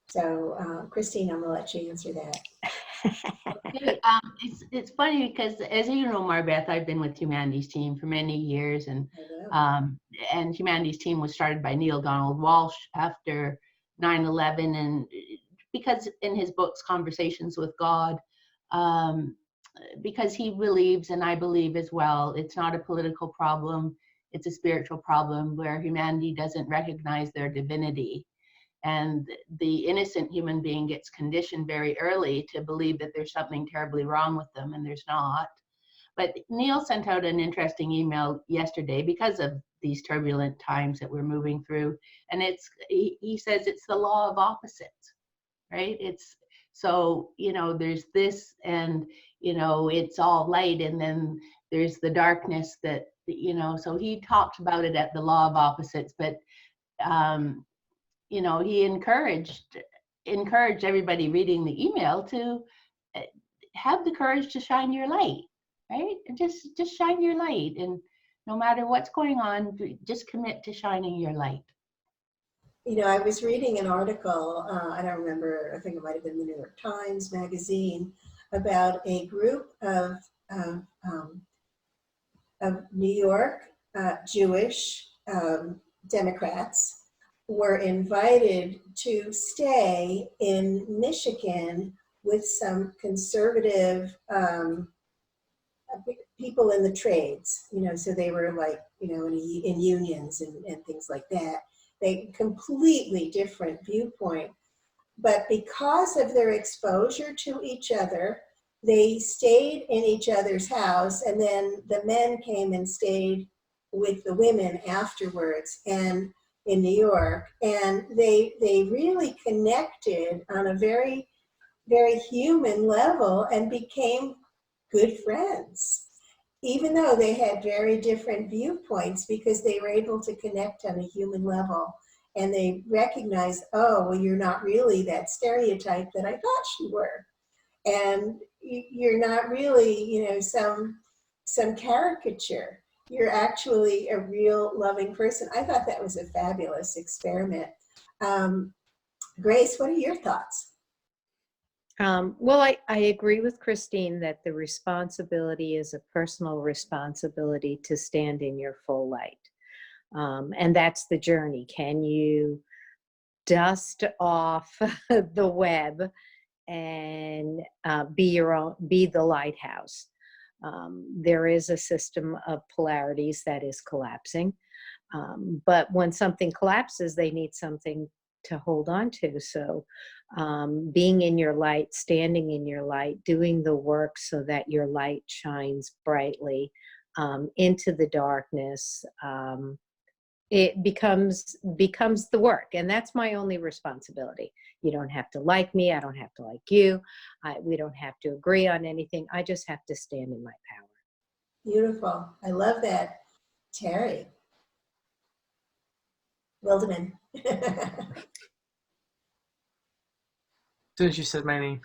So, Christine, I'm going to let you answer that. Okay, it's funny because, as you know, MarBeth, I've been with Humanity's Team for many years, and Humanity's Team was started by Neil Donald Walsh after 9/11, and because in his books, Conversations with God, because he believes, and I believe as well, it's not a political problem, it's a spiritual problem where humanity doesn't recognize their divinity. And the innocent human being gets conditioned very early to believe that there's something terribly wrong with them, and there's not. But Neil sent out an interesting email yesterday because of these turbulent times that we're moving through. And he says it's the law of opposites, right? It's so, there's this, and, it's all light, and then there's the darkness that, so he talked about it at the law of opposites, but, he encouraged everybody reading the email to have the courage to shine your light, right? Just shine your light, and no matter what's going on, just commit to shining your light. I was reading an article, I don't remember, I think it might have been the New York Times magazine, about a group of New York Jewish Democrats were invited to stay in Michigan with some conservative people in the trades, so they were like, in unions and things like that. They completely different viewpoint. But because of their exposure to each other, they stayed in each other's house, and then the men came and stayed with the women afterwards, and in New York, and they really connected on a very, very human level and became good friends, even though they had very different viewpoints, because they were able to connect on a human level. And they recognized, oh, well, you're not really that stereotype that I thought you were. And you're not really, some caricature. You're actually a real loving person. I thought that was a fabulous experiment. Grace, what are your thoughts? Well, I agree with Christine that the responsibility is a personal responsibility to stand in your full light. And that's the journey. Can you dust off the web and be the lighthouse? There is a system of polarities that is collapsing. But when something collapses, they need something to hold on to. So being in your light, standing in your light, doing the work so that your light shines brightly into the darkness, it becomes the work. And that's my only responsibility. You don't have to like me. I don't have to like you. We don't have to agree on anything. I just have to stand in my power. Beautiful. I love that. Teri. Wildemann. As soon as you said my name.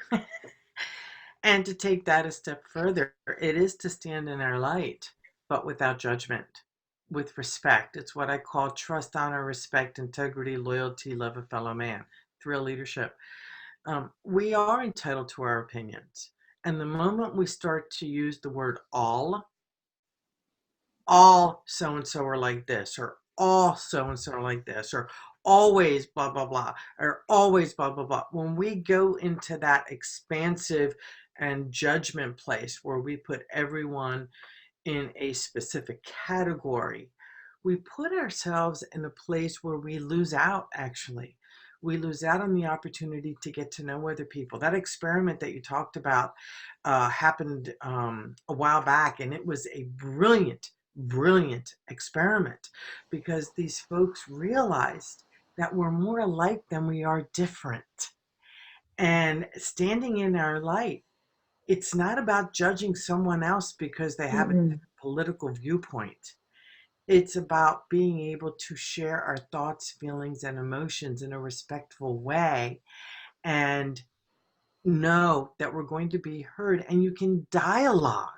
And to take that a step further, it is to stand in our light, but without judgment, with respect. It's what I call trust, honor, respect, integrity, loyalty, love of fellow man, thrill leadership. We are entitled to our opinions. And the moment we start to use the word all so-and-so are like this, or all so-and-so are like this, or always blah, blah, blah, or always blah, blah, blah. When we go into that expansive and judgment place where we put everyone in a specific category, we put ourselves in a place where we lose out, actually. We lose out on the opportunity to get to know other people. That experiment that you talked about happened a while back, and it was a brilliant experiment, because these folks realized that we're more alike than we are different. And standing in our light, it's not about judging someone else because they have a political viewpoint. It's about being able to share our thoughts, feelings, and emotions in a respectful way, and know that we're going to be heard. And you can dialogue.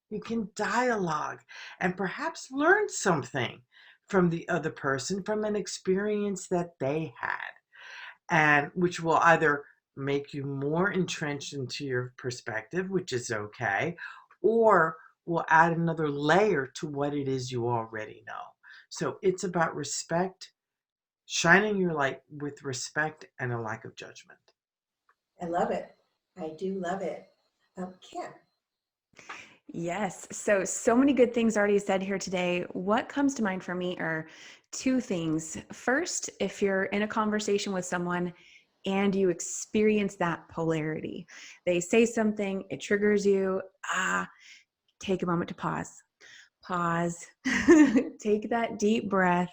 You can dialogue and perhaps learn something from the other person, from an experience that they had, and which will either make you more entrenched into your perspective, which is okay, or will add another layer to what it is you already know. So it's about respect, shining your light with respect and a lack of judgment. I love it. I do love it. Kim. Yes. So many good things already said here today. What comes to mind for me are two things. First, if you're in a conversation with someone and you experience that polarity, they say something, it triggers you, take a moment to pause, take that deep breath,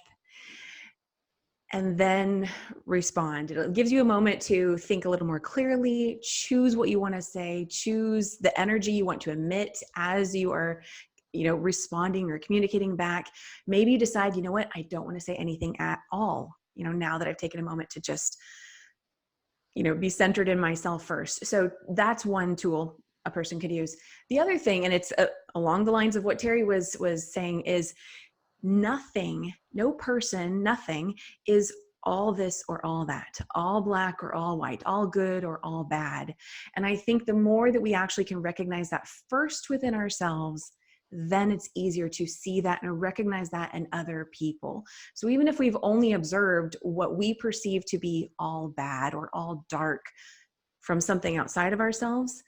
and then respond. It gives you a moment to think a little more clearly, choose what you want to say, choose the energy you want to emit as you are, responding or communicating back. Maybe you decide, you know what, I don't want to say anything at all, now that I've taken a moment to just, be centered in myself first. So that's one tool a person could use. The other thing, and it's along the lines of what Teri was saying, is nothing, no person, nothing is all this or all that, all black or all white, all good or all bad. And I think the more that we actually can recognize that first within ourselves, then it's easier to see that and recognize that in other people. So even if we've only observed what we perceive to be all bad or all dark from something outside of ourselves,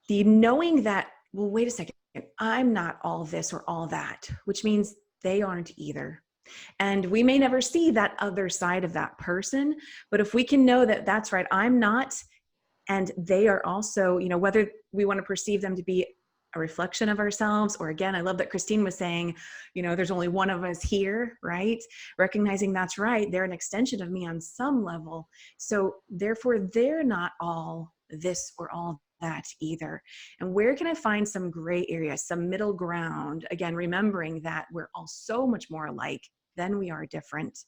the knowing that, well, wait a second, I'm not all this or all that, which means they aren't either. And we may never see that other side of that person, but if we can know that that's right, I'm not, and they are also, whether we want to perceive them to be a reflection of ourselves, or again, I love that Christine was saying, there's only one of us here, right? Recognizing that's right, they're an extension of me on some level. So therefore, they're not all this or all that either. And where can I find some gray area, some middle ground? Again, remembering that we're all so much more alike than we are different.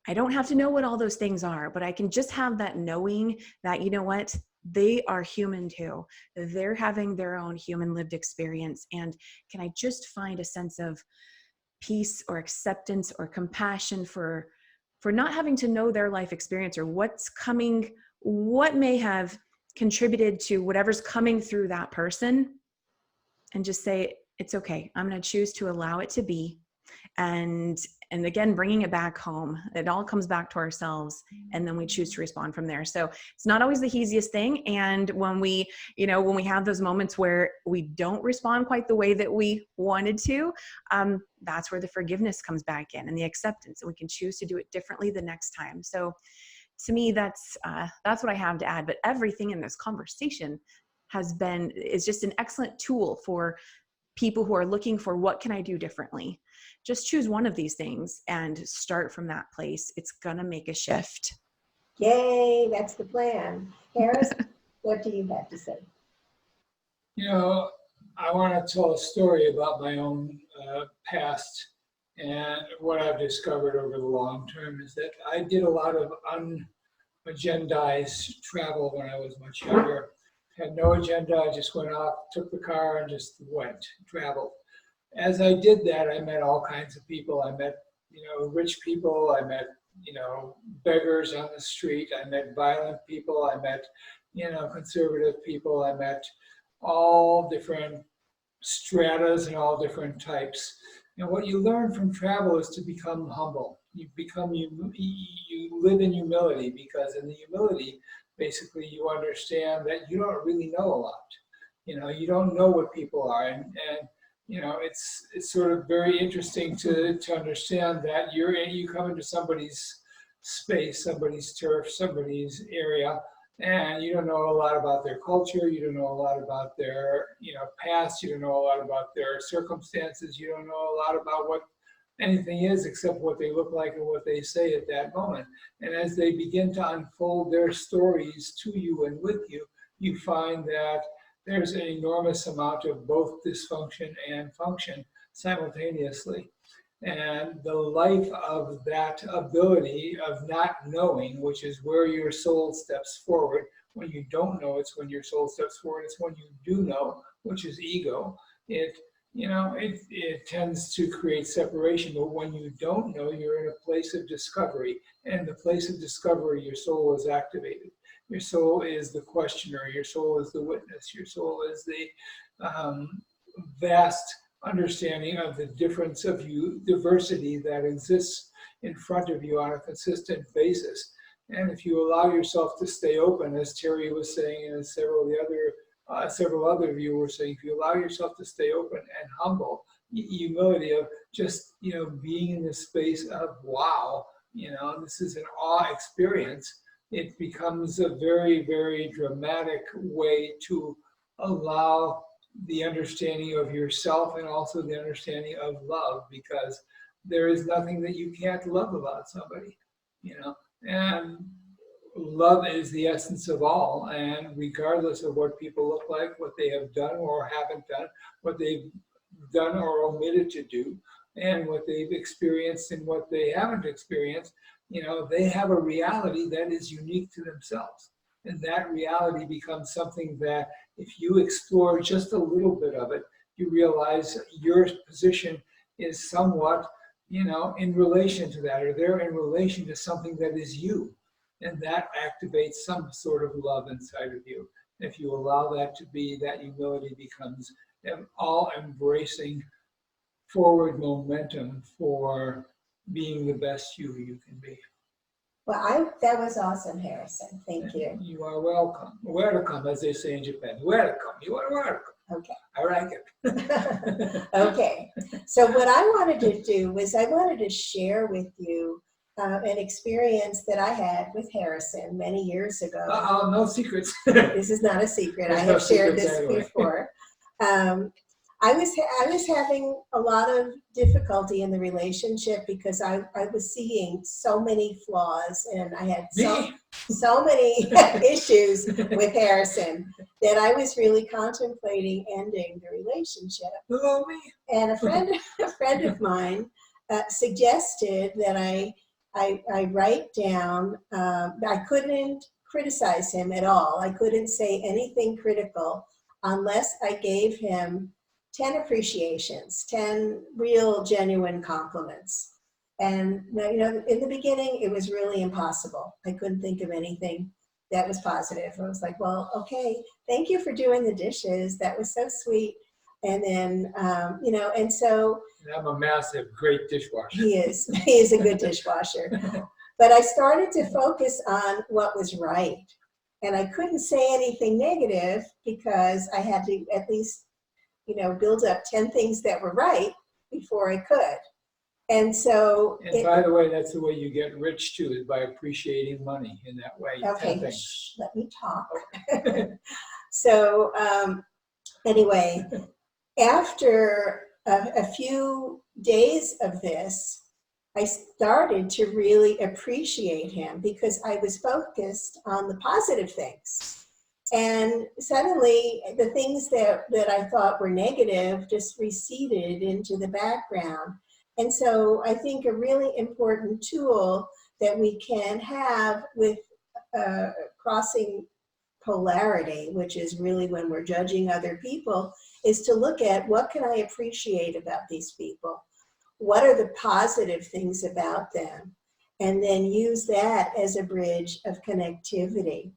I don't have to know what all those things are, but I can just have that knowing that, you know what, they are human too. They're having their own human lived experience. And can I just find a sense of peace or acceptance or compassion for not having to know their life experience or what's coming, what may have contributed to whatever's coming through that person, and just say, it's okay. I'm going to choose to allow it to be. And again, bringing it back home, it all comes back to ourselves, and then we choose to respond from there. So it's not always the easiest thing. And when we have those moments where we don't respond quite the way that we wanted to, that's where the forgiveness comes back in and the acceptance, and we can choose to do it differently the next time. So to me, that's what I have to add. But everything in this conversation is just an excellent tool for people who are looking for, what can I do differently? Just choose one of these things and start from that place. It's going to make a shift. Yay, that's the plan. Harris, what do you have to say? I want to tell a story about my own past, and what I've discovered over the long term is that I did a lot of unagendized travel when I was much younger. Had no agenda, I just went off, took the car and just went, traveled. As I did that, I met all kinds of people. I met, rich people. I met, beggars on the street. I met violent people. I met, conservative people. I met all different stratas and all different types. And what you learn from travel is to become humble. You live in humility, because in the humility, basically you understand that you don't really know a lot. You don't know what people are, and it's sort of very interesting to understand that you come into somebody's space, somebody's turf, somebody's area, and you don't know a lot about their culture, you don't know a lot about their past, you don't know a lot about their circumstances, you don't know a lot about what anything is except what they look like and what they say at that moment. And as they begin to unfold their stories to you and with you, you find that there's an enormous amount of both dysfunction and function simultaneously. And the life of that ability of not knowing, which is where your soul steps forward. When you don't know, it's when your soul steps forward. It's when you do know, which is ego. It tends to create separation, but when you don't know, you're in a place of discovery. And in the place of discovery, your soul is activated. Your soul is the questioner. Your soul is the witness. Your soul is the vast understanding of the difference of you, diversity that exists in front of you on a consistent basis. And if you allow yourself to stay open, as Teri was saying, and as several of the other several other of you were saying, if you allow yourself to stay open and humble, humility of just, being in this space of, wow, this is an awe experience, it becomes a very, very dramatic way to allow the understanding of yourself and also the understanding of love, because there is nothing that you can't love about somebody, and love is the essence of all. And regardless of what people look like, what they have done or haven't done, what they've done or omitted to do, and what they've experienced and what they haven't experienced, they have a reality that is unique to themselves. And that reality becomes something that if you explore just a little bit of it, you realize your position is somewhat, in relation to that, or they're in relation to something that is you. And that activates some sort of love inside of you. If you allow that to be, that humility becomes an all-embracing forward momentum for being the best you can be. Well, that was awesome, Harrison. Thank you. You are welcome. Welcome, as they say in Japan. Welcome. You are welcome. Okay. I like it. Okay. So what I wanted to do was I wanted to share with you an experience that I had with Harrison many years ago. No secrets. This is not a secret. There's I no have shared secrets this anyway. before. I was having a lot of difficulty in the relationship because I was seeing so many flaws, and I had so many issues with Harrison that I was really contemplating ending the relationship. Hello, me. And a friend of mine suggested that I write down. I couldn't criticize him at all. I couldn't say anything critical unless I gave him 10 appreciations, 10 real, genuine compliments. And in the beginning, it was really impossible. I couldn't think of anything that was positive. I was like, well, okay, thank you for doing the dishes. That was so sweet. And then, and so. And I'm a massive, great dishwasher. He is a good dishwasher. But I started to focus on what was right. And I couldn't say anything negative because I had to at least, build up 10 things that were right before I could. And so. And by the way, that's the way you get rich too, is by appreciating money in that way. Okay, let me talk. So anyway, after a few days of this, I started to really appreciate him because I was focused on the positive things. And suddenly the things that I thought were negative just receded into the background. And so I think a really important tool that we can have with crossing polarity, which is really when we're judging other people, is to look at what can I appreciate about these people? What are the positive things about them? And then use that as a bridge of connectivity.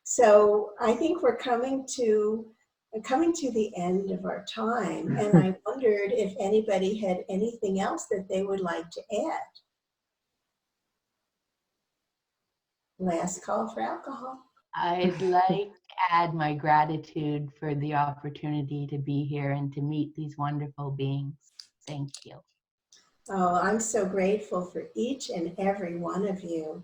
So I think we're coming to the end of our time, and I wondered if anybody had anything else that they would like to add. Last call for alcohol. I'd like to add my gratitude for the opportunity to be here and to meet these wonderful beings. Thank you. Oh, I'm so grateful for each and every one of you.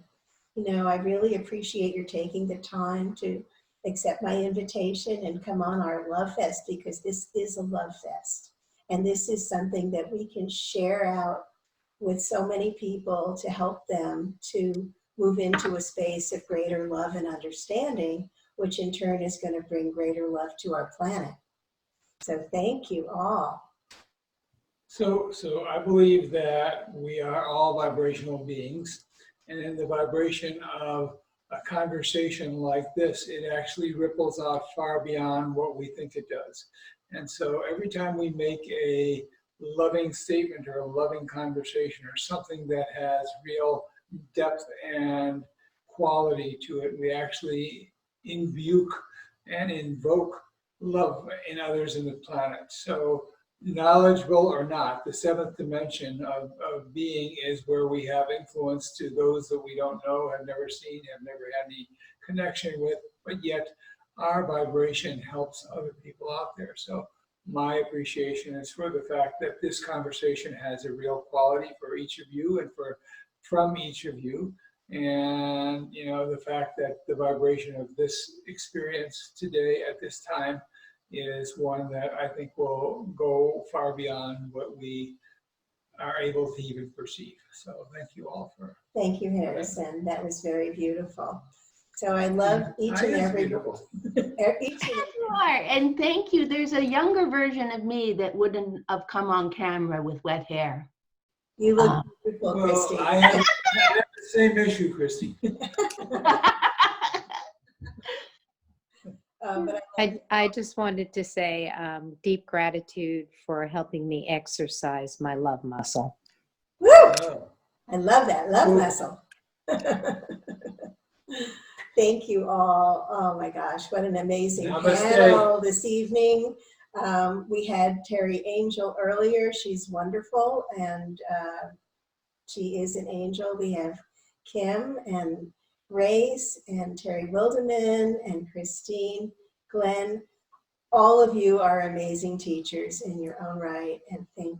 I really appreciate your taking the time to accept my invitation and come on our Love Fest, because this is a love fest. And this is something that we can share out with so many people to help them to move into a space of greater love and understanding, which in turn is going to bring greater love to our planet. So thank you all. So I believe that we are all vibrational beings, and in the vibration of a conversation like this, it actually ripples out far beyond what we think it does. And so every time we make a loving statement or a loving conversation or something that has real depth and quality to it, we actually invoke and invoke love in others in the planet. So knowledgeable or not, the seventh dimension of being is where we have influence to those that we don't know, have never seen, have never had any connection with, but yet our vibration helps other people out there. So my appreciation is for the fact that this conversation has a real quality for each of you and from each of you. And, you know, the fact that the vibration of this experience today at this time is one that I think will go far beyond what we are able to even perceive. So thank you all for. Thank you, Harrison. That was very beautiful. So I love each and every Beautiful. each and You are, and thank you. There's a younger version of me that wouldn't have come on camera with wet hair. you look beautiful, Well, Christy. I have the same issue, Christy. But I just wanted to say deep gratitude for helping me exercise my love muscle. woo, Oh. I love that love Cool. muscle. Thank you all. Oh my gosh, what an amazing Namaste. panel this evening. We had Teri Angel earlier. She's wonderful, and she is an angel. We have Kim and Grace and Terry Wildemann and Christine, Glenn. All of you are amazing teachers in your own right, and thank